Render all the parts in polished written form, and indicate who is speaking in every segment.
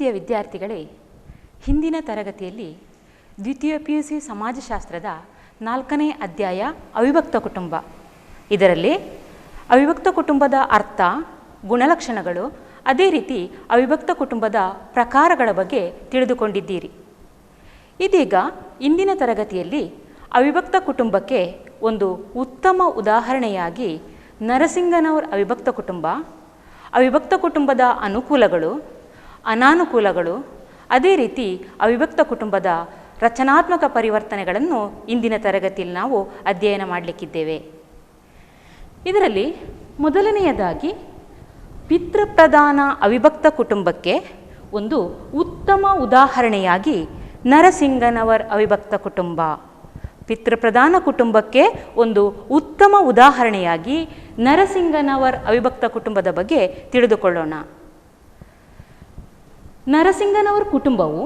Speaker 1: ಪ್ರೀತಿಯ ವಿದ್ಯಾರ್ಥಿಗಳೇ, ಹಿಂದಿನ ತರಗತಿಯಲ್ಲಿ ದ್ವಿತೀಯ PUC ಸಮಾಜಶಾಸ್ತ್ರದ 4ನೇ ಅಧ್ಯಾಯ ಅವಿಭಕ್ತ ಕುಟುಂಬ, ಇದರಲ್ಲಿ ಅವಿಭಕ್ತ ಕುಟುಂಬದ ಅರ್ಥ, ಗುಣಲಕ್ಷಣಗಳು, ಅದೇ ರೀತಿ ಅವಿಭಕ್ತ ಕುಟುಂಬದ ಪ್ರಕಾರಗಳ ಬಗ್ಗೆ ತಿಳಿದುಕೊಂಡಿದ್ದೀರಿ. ಇದೀಗ ಇಂದಿನ ತರಗತಿಯಲ್ಲಿ ಅವಿಭಕ್ತ ಕುಟುಂಬಕ್ಕೆ ಒಂದು ಉತ್ತಮ ಉದಾಹರಣೆಯಾಗಿ ನರಸಿಂಗನವರ ಅವಿಭಕ್ತ ಕುಟುಂಬ, ಅವಿಭಕ್ತ ಕುಟುಂಬದ ಅನುಕೂಲಗಳು, ಅನಾನುಕೂಲಗಳು, ಅದೇ ರೀತಿ ಅವಿಭಕ್ತ ಕುಟುಂಬದ ರಚನಾತ್ಮಕ ಪರಿವರ್ತನೆಗಳನ್ನು ಇಂದಿನ ತರಗತಿಯಲ್ಲಿ ನಾವು ಅಧ್ಯಯನ ಮಾಡಲಿಕ್ಕಿದ್ದೇವೆ. ಇದರಲ್ಲಿ ಮೊದಲನೆಯದಾಗಿ ಪಿತೃಪ್ರಧಾನ ಅವಿಭಕ್ತ ಕುಟುಂಬಕ್ಕೆ ಒಂದು ಉತ್ತಮ ಉದಾಹರಣೆಯಾಗಿ ನರಸಿಂಗನವರ ಅವಿಭಕ್ತ ಕುಟುಂಬ. ಪಿತೃಪ್ರಧಾನ ಕುಟುಂಬಕ್ಕೆ ಒಂದು ಉತ್ತಮ ಉದಾಹರಣೆಯಾಗಿ ನರಸಿಂಗನವರ ಅವಿಭಕ್ತ ಕುಟುಂಬದ ಬಗ್ಗೆ ತಿಳಿದುಕೊಳ್ಳೋಣ. ನರಸಿಂಗನವರ ಕುಟುಂಬವು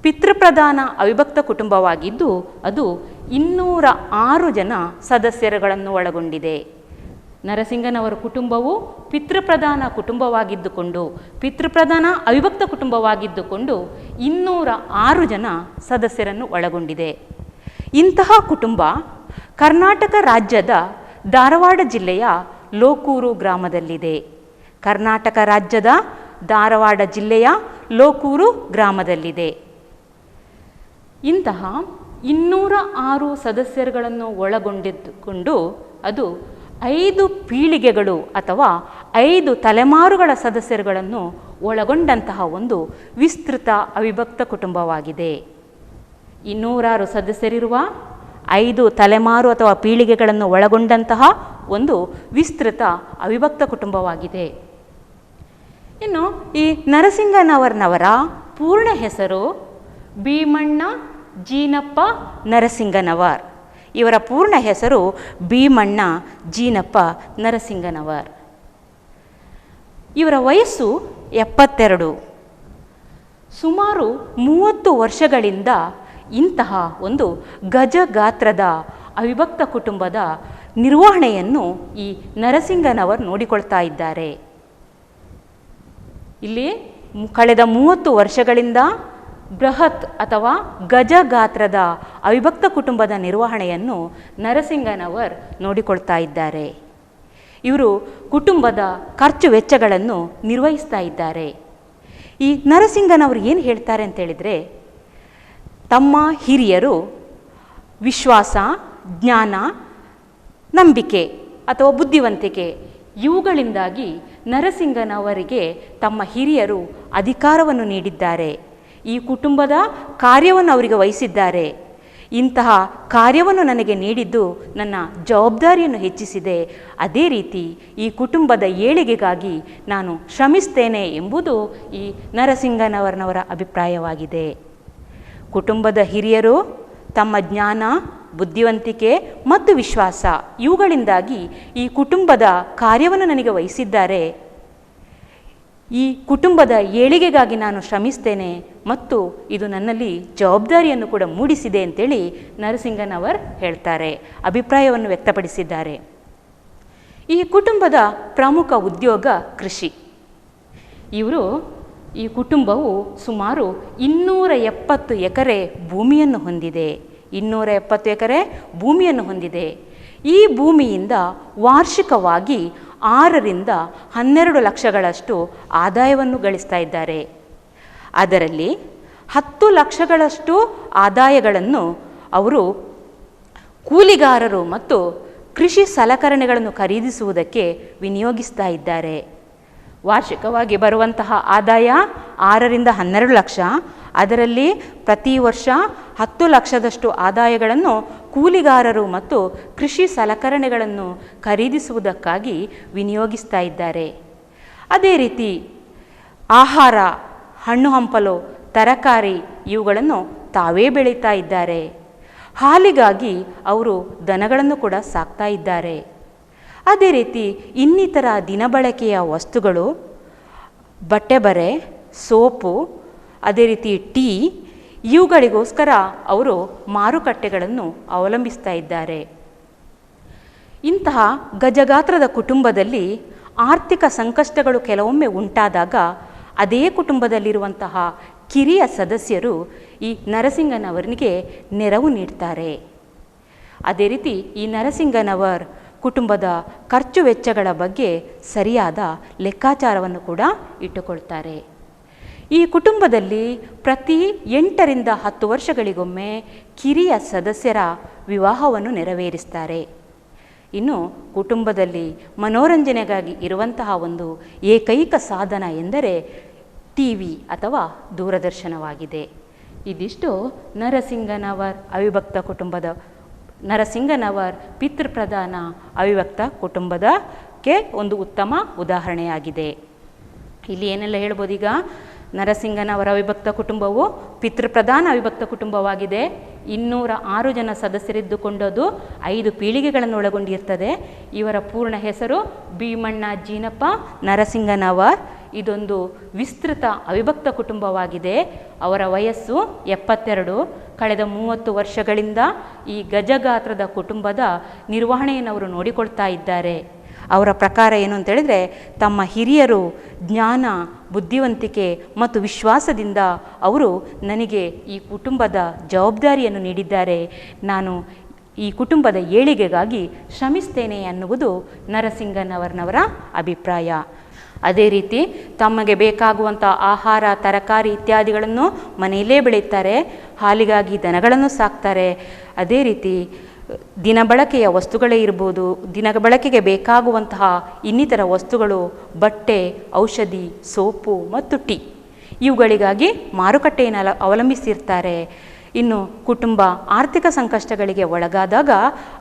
Speaker 1: ಪಿತೃಪ್ರಧಾನ ಅವಿಭಕ್ತ ಕುಟುಂಬವಾಗಿದ್ದು ಅದು 206 ಜನ ಸದಸ್ಯರುಗಳನ್ನು ಒಳಗೊಂಡಿದೆ. ನರಸಿಂಗನವರ ಕುಟುಂಬವು ಪಿತೃಪ್ರಧಾನ ಕುಟುಂಬವಾಗಿದ್ದುಕೊಂಡು, ಪಿತೃಪ್ರಧಾನ ಅವಿಭಕ್ತ ಕುಟುಂಬವಾಗಿದ್ದುಕೊಂಡು 206 ಜನ ಸದಸ್ಯರನ್ನು ಒಳಗೊಂಡಿದೆ. ಇಂತಹ ಕುಟುಂಬ ಕರ್ನಾಟಕ ರಾಜ್ಯದ ಧಾರವಾಡ ಜಿಲ್ಲೆಯ ಲೋಕೂರು ಗ್ರಾಮದಲ್ಲಿದೆ. ಕರ್ನಾಟಕ ರಾಜ್ಯದ ಧಾರವಾಡ ಜಿಲ್ಲೆಯ ಲೋಕೂರು ಗ್ರಾಮದಲ್ಲಿದೆ. ಇಂತಹ 206 ಸದಸ್ಯರುಗಳನ್ನು ಒಳಗೊಂಡಿದ್ದುಕೊಂಡು ಅದು 5 ಪೀಳಿಗೆಗಳು ಅಥವಾ 5 ತಲೆಮಾರುಗಳ ಸದಸ್ಯರುಗಳನ್ನು ಒಳಗೊಂಡಂತಹ ಒಂದು ವಿಸ್ತೃತ ಅವಿಭಕ್ತ ಕುಟುಂಬವಾಗಿದೆ. 206 ಸದಸ್ಯರಿರುವ 5 ತಲೆಮಾರು ಅಥವಾ ಪೀಳಿಗೆಗಳನ್ನು ಒಳಗೊಂಡಂತಹ ಒಂದು ವಿಸ್ತೃತ ಅವಿಭಕ್ತ ಕುಟುಂಬವಾಗಿದೆ. ಇನ್ನು ಈ ನರಸಿಂಗನವರನವರ ಪೂರ್ಣ ಹೆಸರು ಭೀಮಣ್ಣ ಜೀನಪ್ಪ ನರಸಿಂಗನವರ್. ಇವರ ಪೂರ್ಣ ಹೆಸರು ಭೀಮಣ್ಣ ಜೀನಪ್ಪ ನರಸಿಂಗನವರ್. ಇವರ ವಯಸ್ಸು 72. ಸುಮಾರು 30 ವರ್ಷಗಳಿಂದ ಇಂತಹ ಒಂದು ಗಜ ಗಾತ್ರದ ಅವಿಭಕ್ತ ಕುಟುಂಬದ ನಿರ್ವಹಣೆಯನ್ನು ಈ ನರಸಿಂಗನವರು ನೋಡಿಕೊಳ್ತಾ ಇದ್ದಾರೆ. ಇಲ್ಲಿ ಕಳೆದ 30 ವರ್ಷಗಳಿಂದ ಬೃಹತ್ ಅಥವಾ ಗಜ ಗಾತ್ರದ ಅವಿಭಕ್ತ ಕುಟುಂಬದ ನಿರ್ವಹಣೆಯನ್ನು ನರಸಿಂಗನವರ್ ನೋಡಿಕೊಳ್ತಾ ಇದ್ದಾರೆ. ಇವರು ಕುಟುಂಬದ ಖರ್ಚು ವೆಚ್ಚಗಳನ್ನು ನಿರ್ವಹಿಸ್ತಾ ಇದ್ದಾರೆ. ಈ ನರಸಿಂಗನವರು ಏನು ಹೇಳ್ತಾರೆ ಅಂತೇಳಿದರೆ, ತಮ್ಮ ಹಿರಿಯರು ವಿಶ್ವಾಸ, ಜ್ಞಾನ, ನಂಬಿಕೆ ಅಥವಾ ಬುದ್ಧಿವಂತಿಕೆ ಇವುಗಳಿಂದಾಗಿ ನರಸಿಂಗನವರಿಗೆ ತಮ್ಮ ಹಿರಿಯರು ಅಧಿಕಾರವನ್ನು ನೀಡಿದ್ದಾರೆ. ಈ ಕುಟುಂಬದ ಕಾರ್ಯವನ್ನು ಅವರಿಗೆ ವಹಿಸಿದ್ದಾರೆ. ಇಂತಹ ಕಾರ್ಯವನ್ನು ನನಗೆ ನೀಡಿದ್ದು ನನ್ನ ಜವಾಬ್ದಾರಿಯನ್ನು ಹೆಚ್ಚಿಸಿದೆ. ಅದೇ ರೀತಿ ಈ ಕುಟುಂಬದ ಏಳಿಗೆಗಾಗಿ ನಾನು ಶ್ರಮಿಸ್ತೇನೆ ಎಂಬುದು ಈ ನರಸಿಂಗನವರನವರ ಅಭಿಪ್ರಾಯವಾಗಿದೆ. ಕುಟುಂಬದ ಹಿರಿಯರು ತಮ್ಮ ಜ್ಞಾನ, ಬುದ್ಧಿವಂತಿಕೆ ಮತ್ತು ವಿಶ್ವಾಸ ಇವುಗಳಿಂದಾಗಿ ಈ ಕುಟುಂಬದ ಕಾರ್ಯವನ್ನು ನನಗೆ ವಹಿಸಿದ್ದಾರೆ. ಈ ಕುಟುಂಬದ ಏಳಿಗೆಗಾಗಿ ನಾನು ಶ್ರಮಿಸ್ತೇನೆ ಮತ್ತು ಇದು ನನ್ನಲ್ಲಿ ಜವಾಬ್ದಾರಿಯನ್ನು ಕೂಡ ಮೂಡಿಸಿದೆ ಅಂತೇಳಿ ನರಸಿಂಗನವರ್ ಹೇಳ್ತಾರೆ, ಅಭಿಪ್ರಾಯವನ್ನು ವ್ಯಕ್ತಪಡಿಸಿದ್ದಾರೆ. ಈ ಕುಟುಂಬದ ಪ್ರಮುಖ ಉದ್ಯೋಗ ಕೃಷಿ. ಈ ಕುಟುಂಬವು ಸುಮಾರು 270 ಎಕರೆ ಭೂಮಿಯನ್ನು ಹೊಂದಿದೆ. 270 ಎಕರೆ ಭೂಮಿಯನ್ನು ಹೊಂದಿದೆ. ಈ ಭೂಮಿಯಿಂದ ವಾರ್ಷಿಕವಾಗಿ 6 ರಿಂದ 12 ಲಕ್ಷಗಳಷ್ಟು ಆದಾಯವನ್ನು ಗಳಿಸ್ತಾ ಇದ್ದಾರೆ. ಅದರಲ್ಲಿ 10 ಲಕ್ಷಗಳಷ್ಟು ಆದಾಯಗಳನ್ನು ಅವರು ಕೂಲಿಗಾರರು ಮತ್ತು ಕೃಷಿ ಸಲಕರಣೆಗಳನ್ನು ಖರೀದಿಸುವುದಕ್ಕೆ ವಿನಿಯೋಗಿಸ್ತಾ ಇದ್ದಾರೆ. ವಾರ್ಷಿಕವಾಗಿ ಬರುವಂತಹ ಆದಾಯ 6 ರಿಂದ 12 ಲಕ್ಷ. ಅದರಲ್ಲಿ ಪ್ರತಿ ವರ್ಷ 10 ಲಕ್ಷದಷ್ಟು ಆದಾಯಗಳನ್ನು ಕೂಲಿಗಾರರು ಮತ್ತು ಕೃಷಿ ಸಲಕರಣೆಗಳನ್ನು ಖರೀದಿಸುವುದಕ್ಕಾಗಿ ವಿನಿಯೋಗಿಸ್ತಾ ಇದ್ದಾರೆ. ಅದೇ ರೀತಿ ಆಹಾರ, ಹಣ್ಣು ಹಂಪಲು, ತರಕಾರಿ ಇವುಗಳನ್ನು ತಾವೇ ಬೆಳೀತಾ ಇದ್ದಾರೆ. ಹಾಲಿಗಾಗಿ ಅವರು ದನಗಳನ್ನು ಕೂಡ ಸಾಕ್ತಾ ಇದ್ದಾರೆ. ಅದೇ ರೀತಿ ಇನ್ನಿತರ ದಿನಬಳಕೆಯ ವಸ್ತುಗಳು, ಬಟ್ಟೆ ಬರೆ, ಸೋಪು, ಅದೇ ರೀತಿ ಟೀ ಇವುಗಳಿಗೋಸ್ಕರ ಅವರು ಮಾರುಕಟ್ಟೆಗಳನ್ನು ಅವಲಂಬಿಸ್ತಾ ಇದ್ದಾರೆ. ಇಂತಹ ಗಜಗಾತ್ರದ ಕುಟುಂಬದಲ್ಲಿ ಆರ್ಥಿಕ ಸಂಕಷ್ಟಗಳು ಕೆಲವೊಮ್ಮೆ ಉಂಟಾದಾಗ ಅದೇ ಕುಟುಂಬದಲ್ಲಿರುವಂತಹ ಕಿರಿಯ ಸದಸ್ಯರು ಈ ನರಸಿಂಗನವರಿಗೆ ನೆರವು ನೀಡ್ತಾರೆ. ಅದೇ ರೀತಿ ಈ ನರಸಿಂಗನವರ್ ಕುಟುಂಬದ ಖರ್ಚು ವೆಚ್ಚಗಳ ಬಗ್ಗೆ ಸರಿಯಾದ ಲೆಕ್ಕಾಚಾರವನ್ನು ಕೂಡ ಇಟ್ಟುಕೊಳ್ತಾರೆ. ಈ ಕುಟುಂಬದಲ್ಲಿ ಪ್ರತಿ 8 ರಿಂದ 10 ವರ್ಷಗಳಿಗೊಮ್ಮೆ ಕಿರಿಯ ಸದಸ್ಯರ ವಿವಾಹವನ್ನು ನೆರವೇರಿಸ್ತಾರೆ. ಇನ್ನು ಕುಟುಂಬದಲ್ಲಿ ಮನೋರಂಜನೆಗಾಗಿ ಇರುವಂತಹ ಒಂದು ಏಕೈಕ ಸಾಧನ ಎಂದರೆ ಟಿವಿ ಅಥವಾ ದೂರದರ್ಶನವಾಗಿದೆ. ಇದಿಷ್ಟು ನರಸಿಂಗನವರ್ ಅವಿಭಕ್ತ ಕುಟುಂಬದ ನರಸಿಂಗನವರ್ ಪಿತೃಪ್ರಧಾನ ಅವಿಭಕ್ತ ಕುಟುಂಬದಕ್ಕೆ ಒಂದು ಉತ್ತಮ ಉದಾಹರಣೆಯಾಗಿದೆ. ಇಲ್ಲಿ ಏನೆಲ್ಲ ಹೇಳ್ಬೋದು, ಈಗ ನರಸಿಂಗನವರ ಅವಿಭಕ್ತ ಕುಟುಂಬವು ಪಿತೃಪ್ರಧಾನ ಅವಿಭಕ್ತ ಕುಟುಂಬವಾಗಿದೆ. 206 ಜನ ಸದಸ್ಯರಿದ್ದುಕೊಂಡದು 5 ಪೀಳಿಗೆಗಳನ್ನು ಒಳಗೊಂಡಿರ್ತದೆ. ಇವರ ಪೂರ್ಣ ಹೆಸರು ಭೀಮಣ್ಣ ಜೀನಪ್ಪ ನರಸಿಂಗನವರ್. ಇದೊಂದು ವಿಸ್ತೃತ ಅವಿಭಕ್ತ ಕುಟುಂಬವಾಗಿದೆ. ಅವರ ವಯಸ್ಸು 72. ಕಳೆದ 30 ವರ್ಷಗಳಿಂದ ಈ ಗಜಗಾತ್ರದ ಕುಟುಂಬದ ನಿರ್ವಹಣೆಯನ್ನು ಅವರು ನೋಡಿಕೊಳ್ತಾ ಇದ್ದಾರೆ. ಅವರ ಪ್ರಕಾರ ಏನು ಅಂತೇಳಿದರೆ, ತಮ್ಮ ಹಿರಿಯರು ಜ್ಞಾನ, ಬುದ್ಧಿವಂತಿಕೆ ಮತ್ತು ವಿಶ್ವಾಸದಿಂದ ಅವರು ನನಗೆ ಈ ಕುಟುಂಬದ ಜವಾಬ್ದಾರಿಯನ್ನು ನೀಡಿದ್ದಾರೆ. ನಾನು ಈ ಕುಟುಂಬದ ಏಳಿಗೆಗಾಗಿ ಶ್ರಮಿಸ್ತೇನೆ ಅನ್ನುವುದು ನರಸಿಂಗನವರ್ನವರ ಅಭಿಪ್ರಾಯ. ಅದೇ ರೀತಿ ತಮಗೆ ಬೇಕಾಗುವಂಥ ಆಹಾರ, ತರಕಾರಿ ಇತ್ಯಾದಿಗಳನ್ನು ಮನೆಯಲ್ಲೇ ಬೆಳೆಯುತ್ತಾರೆ. ಹಾಲಿಗಾಗಿ ದನಗಳನ್ನು ಸಾಕ್ತಾರೆ. ಅದೇ ರೀತಿ ದಿನಬಳಕೆಯ ವಸ್ತುಗಳೇ ಇರ್ಬೋದು, ದಿನಬಳಕೆಗೆ ಬೇಕಾಗುವಂತಹ ಇನ್ನಿತರ ವಸ್ತುಗಳು, ಬಟ್ಟೆ, ಔಷಧಿ, ಸೋಪು ಮತ್ತು ಟೀ ಇವುಗಳಿಗಾಗಿ ಮಾರುಕಟ್ಟೆಯನ್ನು ಅವಲಂಬಿಸಿರ್ತಾರೆ. ಇನ್ನು ಕುಟುಂಬ ಆರ್ಥಿಕ ಸಂಕಷ್ಟಗಳಿಗೆ ಒಳಗಾದಾಗ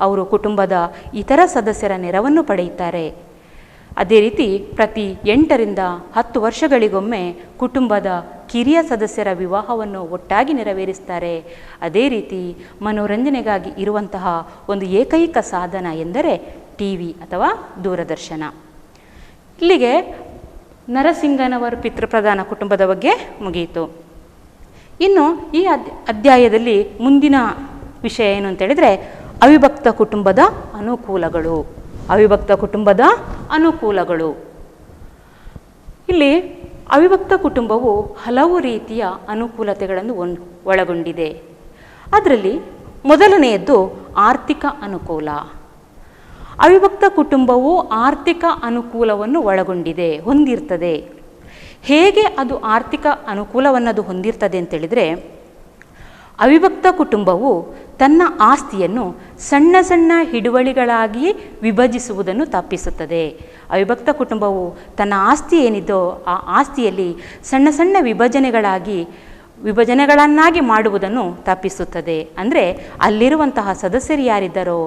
Speaker 1: ಅವರು ಕುಟುಂಬದ ಇತರ ಸದಸ್ಯರ ನೆರವನ್ನು ಪಡೆಯುತ್ತಾರೆ. ಅದೇ ರೀತಿ ಪ್ರತಿ 8 ರಿಂದ 10 ವರ್ಷಗಳಿಗೊಮ್ಮೆ ಕುಟುಂಬದ ಕಿರಿಯ ಸದಸ್ಯರ ವಿವಾಹವನ್ನು ಒಟ್ಟಾಗಿ ನೆರವೇರಿಸ್ತಾರೆ. ಅದೇ ರೀತಿ ಮನೋರಂಜನೆಗಾಗಿ ಇರುವಂತಹ ಒಂದು ಏಕೈಕ ಸಾಧನ ಎಂದರೆ ಟಿವಿ ಅಥವಾ ದೂರದರ್ಶನ. ಇಲ್ಲಿಗೆ ನರಸಿಂಗನವರ ಪಿತೃಪ್ರಧಾನ ಕುಟುಂಬದ ಬಗ್ಗೆ ಮುಗಿಯಿತು. ಇನ್ನು ಈ ಅಧ್ಯಾಯದಲ್ಲಿ ಮುಂದಿನ ವಿಷಯ ಏನು ಅಂತೇಳಿದರೆ ಅವಿಭಕ್ತ ಕುಟುಂಬದ ಅನುಕೂಲಗಳು. ಅವಿಭಕ್ತ ಕುಟುಂಬದ ಅನುಕೂಲಗಳು. ಇಲ್ಲಿ ಅವಿಭಕ್ತ ಕುಟುಂಬವು ಹಲವು ರೀತಿಯ ಅನುಕೂಲತೆಗಳನ್ನು ಒಳಗೊಂಡಿದೆ. ಅದರಲ್ಲಿ ಮೊದಲನೆಯದ್ದು ಆರ್ಥಿಕ ಅನುಕೂಲ. ಅವಿಭಕ್ತ ಕುಟುಂಬವು ಆರ್ಥಿಕ ಅನುಕೂಲವನ್ನು ಹೊಂದಿರ್ತದೆ. ಹೇಗೆ ಅದು ಆರ್ಥಿಕ ಅನುಕೂಲವನ್ನು ಹೊಂದಿರ್ತದೆ ಅಂತೇಳಿದರೆ, ಅವಿಭಕ್ತ ಕುಟುಂಬವು ತನ್ನ ಆಸ್ತಿಯನ್ನು ಸಣ್ಣ ಸಣ್ಣ ಹಿಡುವಳಿಗಳಾಗಿ ವಿಭಜಿಸುವುದನ್ನು ತಪ್ಪಿಸುತ್ತದೆ. ಅವಿಭಕ್ತ ಕುಟುಂಬವು ತನ್ನ ಆಸ್ತಿ ಏನಿದೋ ಆ ಆಸ್ತಿಯಲ್ಲಿ ಸಣ್ಣ ಸಣ್ಣ ವಿಭಜನೆಗಳನ್ನಾಗಿ ಮಾಡುವುದನ್ನು ತಪ್ಪಿಸುತ್ತದೆ. ಅಂದರೆ ಅಲ್ಲಿರುವಂತಹ ಸದಸ್ಯರು ಯಾರಿದ್ದಾರೋ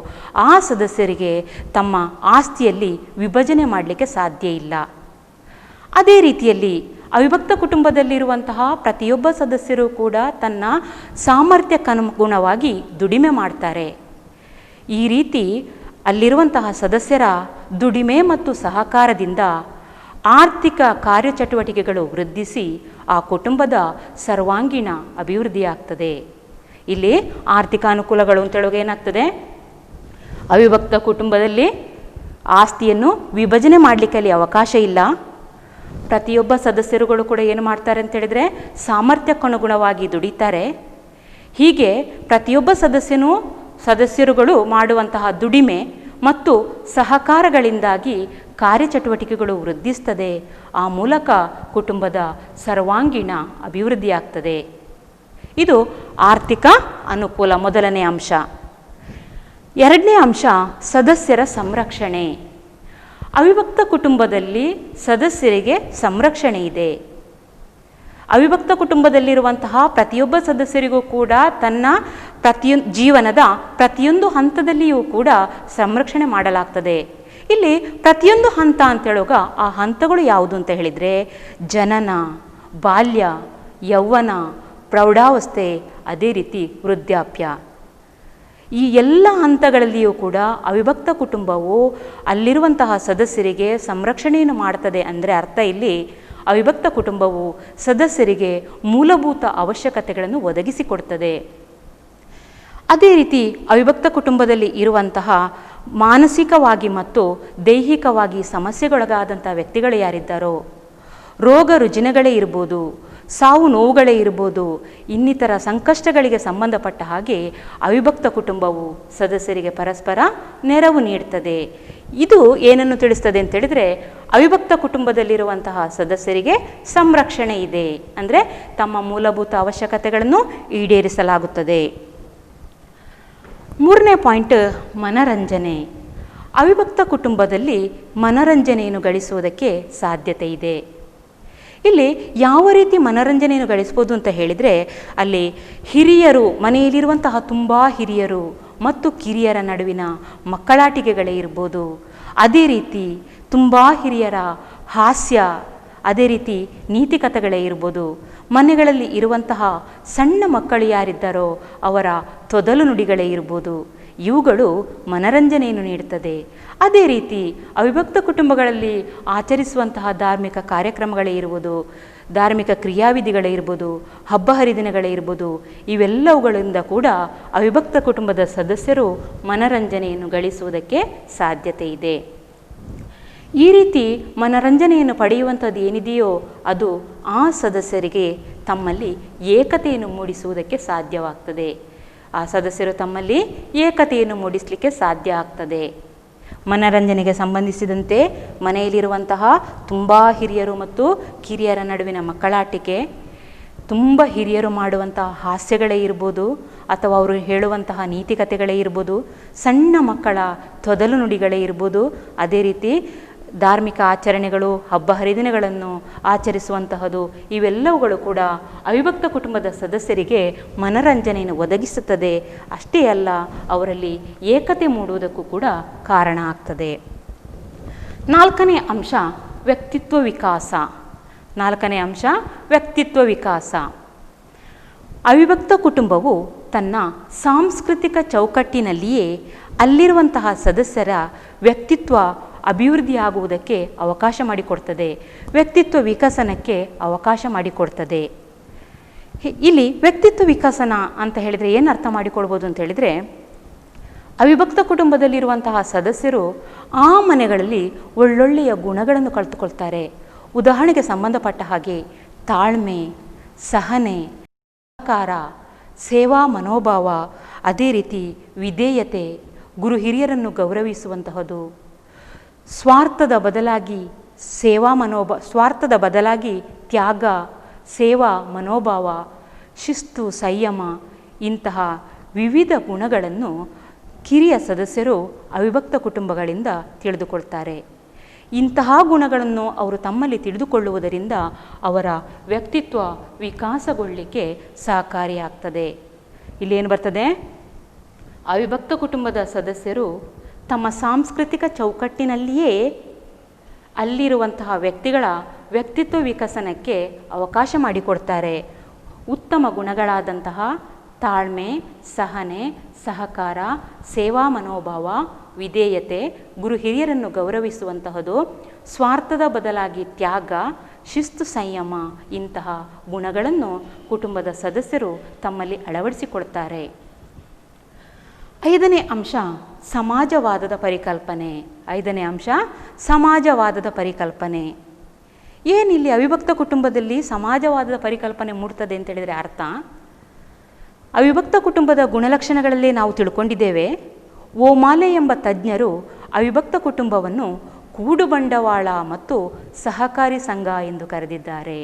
Speaker 1: ಆ ಸದಸ್ಯರಿಗೆ ತಮ್ಮ ಆಸ್ತಿಯಲ್ಲಿ ವಿಭಜನೆ ಮಾಡಲಿಕ್ಕೆ ಸಾಧ್ಯ ಇಲ್ಲ. ಅದೇ ರೀತಿಯಲ್ಲಿ ಅವಿಭಕ್ತ ಕುಟುಂಬದಲ್ಲಿರುವಂತಹ ಪ್ರತಿಯೊಬ್ಬ ಸದಸ್ಯರು ಕೂಡ ತನ್ನ ಸಾಮರ್ಥ್ಯಕ್ಕನುಗುಣವಾಗಿ ದುಡಿಮೆ ಮಾಡ್ತಾರೆ. ಈ ರೀತಿ ಅಲ್ಲಿರುವಂತಹ ಸದಸ್ಯರ ದುಡಿಮೆ ಮತ್ತು ಸಹಕಾರದಿಂದ ಆರ್ಥಿಕ ಕಾರ್ಯಚಟುವಟಿಕೆಗಳು ವೃದ್ಧಿಸಿ ಆ ಕುಟುಂಬದ ಸರ್ವಾಂಗೀಣ ಅಭಿವೃದ್ಧಿಯಾಗ್ತದೆ. ಇಲ್ಲಿ ಆರ್ಥಿಕ ಅನುಕೂಲಗಳು ಅಂತೇಳುವಾಗ ಏನಾಗ್ತದೆ, ಅವಿಭಕ್ತ ಕುಟುಂಬದಲ್ಲಿ ಆಸ್ತಿಯನ್ನು ವಿಭಜನೆ ಮಾಡಲಿಕ್ಕೆ ಅಲ್ಲಿ ಅವಕಾಶ ಇಲ್ಲ. ಪ್ರತಿಯೊಬ್ಬ ಸದಸ್ಯರುಗಳು ಕೂಡ ಏನು ಮಾಡ್ತಾರೆ ಅಂತೇಳಿದರೆ ಸಾಮರ್ಥ್ಯಕ್ಕನುಗುಣವಾಗಿ ದುಡಿತಾರೆ. ಹೀಗೆ ಪ್ರತಿಯೊಬ್ಬ ಸದಸ್ಯರುಗಳು ಮಾಡುವಂತಹ ದುಡಿಮೆ ಮತ್ತು ಸಹಕಾರಗಳಿಂದಾಗಿ ಕಾರ್ಯಚಟುವಟಿಕೆಗಳು ವೃದ್ಧಿಸ್ತದೆ. ಆ ಮೂಲಕ ಕುಟುಂಬದ ಸರ್ವಾಂಗೀಣ ಅಭಿವೃದ್ಧಿಯಾಗ್ತದೆ. ಇದು ಆರ್ಥಿಕ ಅನುಕೂಲ, ಮೊದಲನೇ ಅಂಶ. ಎರಡನೇ ಅಂಶ ಸದಸ್ಯರ ಸಂರಕ್ಷಣೆ. ಅವಿಭಕ್ತ ಕುಟುಂಬದಲ್ಲಿ ಸದಸ್ಯರಿಗೆ ಸಂರಕ್ಷಣೆ ಇದೆ. ಅವಿಭಕ್ತ ಕುಟುಂಬದಲ್ಲಿರುವಂತಹ ಪ್ರತಿಯೊಬ್ಬ ಸದಸ್ಯರಿಗೂ ಕೂಡ ತನ್ನ ಜೀವನದ ಪ್ರತಿಯೊಂದು ಹಂತದಲ್ಲಿಯೂ ಕೂಡ ಸಂರಕ್ಷಣೆ ಮಾಡಲಾಗ್ತದೆ. ಇಲ್ಲಿ ಪ್ರತಿಯೊಂದು ಹಂತ ಅಂತೇಳುವಾಗ ಆ ಹಂತಗಳು ಯಾವುದು ಅಂತ ಹೇಳಿದರೆ, ಜನನ, ಬಾಲ್ಯ, ಯೌವನ, ಪ್ರೌಢಾವಸ್ಥೆ, ಅದೇ ರೀತಿ ವೃದ್ಧಾಪ್ಯ. ಈ ಎಲ್ಲ ಹಂತಗಳಲ್ಲಿಯೂ ಕೂಡ ಅವಿಭಕ್ತ ಕುಟುಂಬವು ಅಲ್ಲಿರುವಂತಹ ಸದಸ್ಯರಿಗೆ ಸಂರಕ್ಷಣೆಯನ್ನು ಮಾಡ್ತದೆ. ಅಂದರೆ ಅರ್ಥ ಇಲ್ಲಿ ಅವಿಭಕ್ತ ಕುಟುಂಬವು ಸದಸ್ಯರಿಗೆ ಮೂಲಭೂತ ಅವಶ್ಯಕತೆಗಳನ್ನು ಒದಗಿಸಿಕೊಡ್ತದೆ. ಅದೇ ರೀತಿ ಅವಿಭಕ್ತ ಕುಟುಂಬದಲ್ಲಿ ಇರುವಂತಹ ಮಾನಸಿಕವಾಗಿ ಮತ್ತು ದೈಹಿಕವಾಗಿ ಸಮಸ್ಯೆಗೊಳಗಾದಂಥ ವ್ಯಕ್ತಿಗಳು ಯಾರಿದ್ದಾರೋ, ರೋಗ ರುಜಿನಗಳೇ ಇರ್ಬೋದು, ಸಾವು ನೋವುಗಳೇ ಇರ್ಬೋದು, ಇನ್ನಿತರ ಸಂಕಷ್ಟಗಳಿಗೆ ಸಂಬಂಧಪಟ್ಟ ಹಾಗೆ ಅವಿಭಕ್ತ ಕುಟುಂಬವು ಸದಸ್ಯರಿಗೆ ಪರಸ್ಪರ ನೆರವು ನೀಡ್ತದೆ. ಇದು ಏನನ್ನು ತಿಳಿಸ್ತದೆ ಅಂತೇಳಿದರೆ, ಅವಿಭಕ್ತ ಕುಟುಂಬದಲ್ಲಿರುವಂತಹ ಸದಸ್ಯರಿಗೆ ಸಂರಕ್ಷಣೆ ಇದೆ, ಅಂದರೆ ತಮ್ಮ ಮೂಲಭೂತ ಅವಶ್ಯಕತೆಗಳನ್ನು ಈಡೇರಿಸಲಾಗುತ್ತದೆ. ಮೂರನೇ ಪಾಯಿಂಟ್ ಮನರಂಜನೆ. ಅವಿಭಕ್ತ ಕುಟುಂಬದಲ್ಲಿ ಮನರಂಜನೆಯನ್ನು ಗಳಿಸುವುದಕ್ಕೆ ಸಾಧ್ಯತೆ ಇದೆ. ಇಲ್ಲಿ ಯಾವ ರೀತಿ ಮನರಂಜನೆಯನ್ನು ಗಳಿಸ್ಬೋದು ಅಂತ ಹೇಳಿದರೆ, ಅಲ್ಲಿ ಹಿರಿಯರು, ಮನೆಯಲ್ಲಿರುವಂತಹ ತುಂಬ ಹಿರಿಯರು ಮತ್ತು ಕಿರಿಯರ ನಡುವಿನ ಮಕ್ಕಳಾಟಿಕೆಗಳೇ ಇರ್ಬೋದು, ಅದೇ ರೀತಿ ತುಂಬ ಹಿರಿಯರ ಹಾಸ್ಯ, ಅದೇ ರೀತಿ ನೀತಿಕಥೆಗಳೇ ಇರ್ಬೋದು, ಮನೆಗಳಲ್ಲಿ ಇರುವಂತಹ ಸಣ್ಣ ಮಕ್ಕಳು ಯಾರಿದ್ದಾರೋ ಅವರ ತೊದಲು ನುಡಿಗಳೇ ಇರ್ಬೋದು, ಇವುಗಳು ಮನರಂಜನೆಯನ್ನು ನೀಡುತ್ತದೆ. ಅದೇ ರೀತಿ ಅವಿಭಕ್ತ ಕುಟುಂಬಗಳಲ್ಲಿ ಆಚರಿಸುವಂತಹ ಧಾರ್ಮಿಕ ಕಾರ್ಯಕ್ರಮಗಳೇ ಇರುವುದು, ಧಾರ್ಮಿಕ ಕ್ರಿಯಾವಿಧಿಗಳೇ ಇರ್ಬೋದು, ಹಬ್ಬ ಹರಿದಿನಗಳೇ ಇರ್ಬೋದು, ಇವೆಲ್ಲವುಗಳಿಂದ ಕೂಡ ಅವಿಭಕ್ತ ಕುಟುಂಬದ ಸದಸ್ಯರು ಮನರಂಜನೆಯನ್ನು ಗಳಿಸುವುದಕ್ಕೆ ಸಾಧ್ಯತೆ ಇದೆ. ಈ ರೀತಿ ಮನರಂಜನೆಯನ್ನು ಪಡೆಯುವಂಥದ್ದು ಏನಿದೆಯೋ ಅದು ಆ ಸದಸ್ಯರಿಗೆ ತಮ್ಮಲ್ಲಿ ಏಕತೆಯನ್ನು ಮೂಡಿಸುವುದಕ್ಕೆ ಸಾಧ್ಯವಾಗ್ತದೆ. ಆ ಸದಸ್ಯರು ತಮ್ಮಲ್ಲಿ ಏಕತೆಯನ್ನು ಮೂಡಿಸಲಿಕ್ಕೆ ಸಾಧ್ಯ ಆಗ್ತದೆ. ಮನರಂಜನೆಗೆ ಸಂಬಂಧಿಸಿದಂತೆ ಮನೆಯಲ್ಲಿರುವಂತಹ ತುಂಬ ಹಿರಿಯರು ಮತ್ತು ಕಿರಿಯರ ನಡುವಿನ ಮಕ್ಕಳಾಟಿಕೆ, ತುಂಬ ಹಿರಿಯರು ಮಾಡುವಂತಹ ಹಾಸ್ಯಗಳೇ ಇರ್ಬೋದು, ಅಥವಾ ಅವರು ಹೇಳುವಂತಹ ನೀತಿಕಥೆಗಳೇ ಇರ್ಬೋದು, ಸಣ್ಣ ಮಕ್ಕಳ ತೊದಲು ನುಡಿಗಳೇ ಇರ್ಬೋದು, ಅದೇ ರೀತಿ ಧಾರ್ಮಿಕ ಆಚರಣೆಗಳು, ಹಬ್ಬ ಹರಿದಿನಗಳನ್ನು ಆಚರಿಸುವಂತಹದ್ದು, ಇವೆಲ್ಲವುಗಳು ಕೂಡ ಅವಿಭಕ್ತ ಕುಟುಂಬದ ಸದಸ್ಯರಿಗೆ ಮನರಂಜನೆಯನ್ನು ಒದಗಿಸುತ್ತದೆ. ಅಷ್ಟೇ ಅಲ್ಲ, ಅವರಲ್ಲಿ ಏಕತೆ ಮೂಡುವುದಕ್ಕೂ ಕೂಡ ಕಾರಣ ಆಗ್ತದೆ. ನಾಲ್ಕನೇ ಅಂಶ ವ್ಯಕ್ತಿತ್ವ ವಿಕಾಸ. ನಾಲ್ಕನೇ ಅಂಶ ವ್ಯಕ್ತಿತ್ವ ವಿಕಾಸ. ಅವಿಭಕ್ತ ಕುಟುಂಬವು ತನ್ನ ಸಾಂಸ್ಕೃತಿಕ ಚೌಕಟ್ಟಿನಲ್ಲಿಯೇ ಅಲ್ಲಿರುವಂತಹ ಸದಸ್ಯರ ವ್ಯಕ್ತಿತ್ವ ಅಭಿವೃದ್ಧಿಯಾಗುವುದಕ್ಕೆ ಅವಕಾಶ ಮಾಡಿಕೊಡ್ತದೆ, ವ್ಯಕ್ತಿತ್ವ ವಿಕಸನಕ್ಕೆ ಅವಕಾಶ ಮಾಡಿಕೊಡ್ತದೆ. ಇಲ್ಲಿ ವ್ಯಕ್ತಿತ್ವ ವಿಕಸನ ಅಂತ ಹೇಳಿದರೆ ಏನು ಅರ್ಥ ಮಾಡಿಕೊಳ್ಬೋದು ಅಂತ ಹೇಳಿದರೆ, ಅವಿಭಕ್ತ ಕುಟುಂಬದಲ್ಲಿರುವಂತಹ ಸದಸ್ಯರು ಆ ಮನೆಗಳಲ್ಲಿ ಒಳ್ಳೊಳ್ಳೆಯ ಗುಣಗಳನ್ನು ಕಲಿತುಕೊಳ್ತಾರೆ. ಉದಾಹರಣೆಗೆ ಸಂಬಂಧಪಟ್ಟ ಹಾಗೆ ತಾಳ್ಮೆ, ಸಹನೆ, ಸಹಕಾರ, ಸೇವಾ ಮನೋಭಾವ, ಅದೇ ರೀತಿ ವಿಧೇಯತೆ, ಗುರು ಹಿರಿಯರನ್ನು ಗೌರವಿಸುವಂತಹದ್ದು, ಸ್ವಾರ್ಥದ ಬದಲಾಗಿ ತ್ಯಾಗ, ಸೇವಾ ಮನೋಭಾವ, ಶಿಸ್ತು, ಸಂಯಮ, ಇಂತಹ ವಿವಿಧ ಗುಣಗಳನ್ನು ಕಿರಿಯ ಸದಸ್ಯರು ಅವಿಭಕ್ತ ಕುಟುಂಬಗಳಿಂದ ತಿಳಿದುಕೊಳ್ತಾರೆ. ಇಂತಹ ಗುಣಗಳನ್ನು ಅವರು ತಮ್ಮಲ್ಲಿ ತಿಳಿದುಕೊಳ್ಳುವುದರಿಂದ ಅವರ ವ್ಯಕ್ತಿತ್ವ ವಿಕಾಸಗೊಳ್ಳಲಿಕ್ಕೆ ಸಹಕಾರಿಯಾಗ್ತದೆ. ಇಲ್ಲೇನು ಬರ್ತದೆ? ಅವಿಭಕ್ತ ಕುಟುಂಬದ ಸದಸ್ಯರು ತಮ್ಮ ಸಾಂಸ್ಕೃತಿಕ ಚೌಕಟ್ಟಿನಲ್ಲಿಯೇ ಅಲ್ಲಿರುವಂತಹ ವ್ಯಕ್ತಿಗಳ ವ್ಯಕ್ತಿತ್ವ ವಿಕಸನಕ್ಕೆ ಅವಕಾಶ ಮಾಡಿಕೊಡ್ತಾರೆ. ಉತ್ತಮ ಗುಣಗಳಾದಂತಹ ತಾಳ್ಮೆ, ಸಹನೆ, ಸಹಕಾರ, ಸೇವಾ ಮನೋಭಾವ, ವಿಧೇಯತೆ, ಗುರು ಹಿರಿಯರನ್ನು ಗೌರವಿಸುವಂತಹದ್ದು, ಸ್ವಾರ್ಥದ ಬದಲಾಗಿ ತ್ಯಾಗ, ಶಿಸ್ತು, ಸಂಯಮ, ಇಂತಹ ಗುಣಗಳನ್ನು ಕುಟುಂಬದ ಸದಸ್ಯರು ತಮ್ಮಲ್ಲಿ ಅಳವಡಿಸಿಕೊಳ್ತಾರೆ. ಐದನೇ ಅಂಶ ಸಮಾಜವಾದದ ಪರಿಕಲ್ಪನೆ. ಐದನೇ ಅಂಶ ಸಮಾಜವಾದದ ಪರಿಕಲ್ಪನೆ. ಏನಿಲ್ಲಿ ಅವಿಭಕ್ತ ಕುಟುಂಬದಲ್ಲಿ ಸಮಾಜವಾದದ ಪರಿಕಲ್ಪನೆ ಮೂಡ್ತದೆ ಅಂತ ಹೇಳಿದರೆ ಅರ್ಥ, ಅವಿಭಕ್ತ ಕುಟುಂಬದ ಗುಣಲಕ್ಷಣಗಳಲ್ಲಿ ನಾವು ತಿಳ್ಕೊಂಡಿದ್ದೇವೆ. ಓಮಾಲೆ ಎಂಬ ತಜ್ಞರು ಅವಿಭಕ್ತ ಕುಟುಂಬವನ್ನು ಕೂಡು ಬಂಡವಾಳ ಮತ್ತು ಸಹಕಾರಿ ಸಂಘ ಎಂದು ಕರೆದಿದ್ದಾರೆ.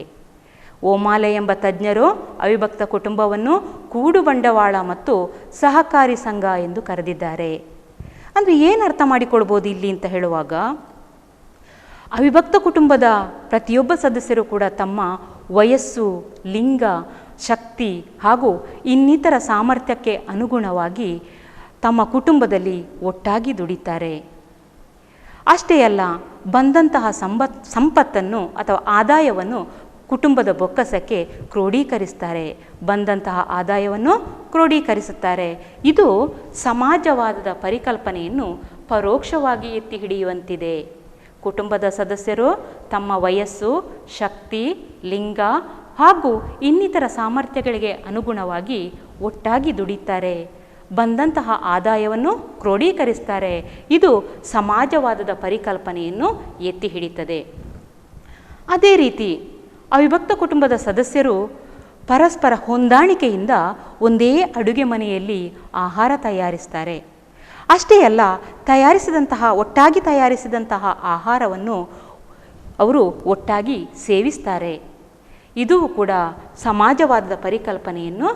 Speaker 1: ಓಮಾಲೆ ಎಂಬ ತಜ್ಞರು ಅವಿಭಕ್ತ ಕುಟುಂಬವನ್ನು ಕೂಡು ಬಂಡವಾಳ ಮತ್ತು ಸಹಕಾರಿ ಸಂಘ ಎಂದು ಕರೆದಿದ್ದಾರೆ. ಅಂದರೆ ಏನು ಅರ್ಥ ಮಾಡಿಕೊಳ್ಬೋದು ಇಲ್ಲಿ ಅಂತ ಹೇಳುವಾಗ, ಅವಿಭಕ್ತ ಕುಟುಂಬದ ಪ್ರತಿಯೊಬ್ಬ ಸದಸ್ಯರು ಕೂಡ ತಮ್ಮ ವಯಸ್ಸು, ಲಿಂಗ, ಶಕ್ತಿ ಹಾಗೂ ಇನ್ನಿತರ ಸಾಮರ್ಥ್ಯಕ್ಕೆ ಅನುಗುಣವಾಗಿ ತಮ್ಮ ಕುಟುಂಬದಲ್ಲಿ ಒಟ್ಟಾಗಿ ದುಡಿತಾರೆ. ಅಷ್ಟೇ ಅಲ್ಲ, ಬಂದಂತಹ ಸಂಪತ್ತನ್ನು ಅಥವಾ ಆದಾಯವನ್ನು ಕುಟುಂಬದ ಬೊಕ್ಕಸಕ್ಕೆ ಕ್ರೋಢೀಕರಿಸ್ತಾರೆ. ಬಂದಂತಹ ಆದಾಯವನ್ನು ಕ್ರೋಢೀಕರಿಸುತ್ತಾರೆ. ಇದು ಸಮಾಜವಾದದ ಪರಿಕಲ್ಪನೆಯನ್ನು ಪರೋಕ್ಷವಾಗಿ ಎತ್ತಿ ಹಿಡಿಯುವಂತಿದೆ. ಕುಟುಂಬದ ಸದಸ್ಯರು ತಮ್ಮ ವಯಸ್ಸು, ಶಕ್ತಿ, ಲಿಂಗ ಹಾಗೂ ಇನ್ನಿತರ ಸಾಮರ್ಥ್ಯಗಳಿಗೆ ಅನುಗುಣವಾಗಿ ಒಟ್ಟಾಗಿ ದುಡಿತಾರೆ. ಬಂದಂತಹ ಆದಾಯವನ್ನು ಕ್ರೋಢೀಕರಿಸ್ತಾರೆ. ಇದು ಸಮಾಜವಾದದ ಪರಿಕಲ್ಪನೆಯನ್ನು ಎತ್ತಿ ಹಿಡಿತದೆ. ಅದೇ ರೀತಿ ಅವಿಭಕ್ತ ಕುಟುಂಬದ ಸದಸ್ಯರು ಪರಸ್ಪರ ಹೊಂದಾಣಿಕೆಯಿಂದ ಒಂದೇ ಅಡುಗೆ ಮನೆಯಲ್ಲಿ ಆಹಾರ ತಯಾರಿಸ್ತಾರೆ. ಅಷ್ಟೇ ಅಲ್ಲ, ಒಟ್ಟಾಗಿ ತಯಾರಿಸಿದಂತಹ ಆಹಾರವನ್ನು ಅವರು ಒಟ್ಟಾಗಿ ಸೇವಿಸ್ತಾರೆ. ಇದು ಕೂಡ ಸಮಾಜವಾದದ ಪರಿಕಲ್ಪನೆಯನ್ನು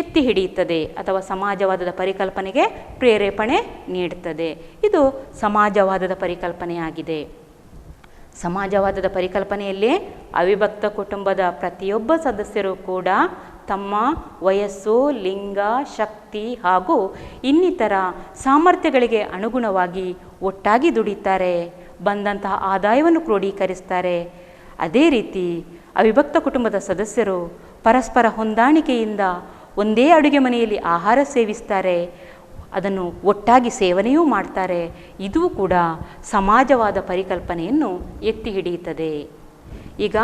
Speaker 1: ಎತ್ತಿ ಹಿಡಿಯುತ್ತದೆ ಅಥವಾ ಸಮಾಜವಾದದ ಪರಿಕಲ್ಪನೆಗೆ ಪ್ರೇರೇಪಣೆ ನೀಡುತ್ತದೆ. ಇದು ಸಮಾಜವಾದದ ಪರಿಕಲ್ಪನೆಯಾಗಿದೆ. ಸಮಾಜವಾದದ ಪರಿಕಲ್ಪನೆಯಲ್ಲಿ ಅವಿಭಕ್ತ ಕುಟುಂಬದ ಪ್ರತಿಯೊಬ್ಬ ಸದಸ್ಯರು ಕೂಡ ತಮ್ಮ ವಯಸ್ಸು, ಲಿಂಗ, ಶಕ್ತಿ ಹಾಗೂ ಇನ್ನಿತರ ಸಾಮರ್ಥ್ಯಗಳಿಗೆ ಅನುಗುಣವಾಗಿ ಒಟ್ಟಾಗಿ ದುಡಿತಾರೆ, ಬಂದಂತಹ ಆದಾಯವನ್ನು ಕ್ರೋಢೀಕರಿಸ್ತಾರೆ. ಅದೇ ರೀತಿ ಅವಿಭಕ್ತ ಕುಟುಂಬದ ಸದಸ್ಯರು ಪರಸ್ಪರ ಹೊಂದಾಣಿಕೆಯಿಂದ ಒಂದೇ ಅಡುಗೆ ಮನೆಯಲ್ಲಿ ಆಹಾರ ಸೇವಿಸ್ತಾರೆ, ಅದನ್ನು ಒಟ್ಟಾಗಿ ಸೇವನೆಯೂ ಮಾಡ್ತಾರೆ. ಇದು ಕೂಡ ಸಮಾಜವಾದ ಪರಿಕಲ್ಪನೆಯನ್ನು ಎತ್ತಿ ಹಿಡಿಯುತ್ತದೆ. ಈಗ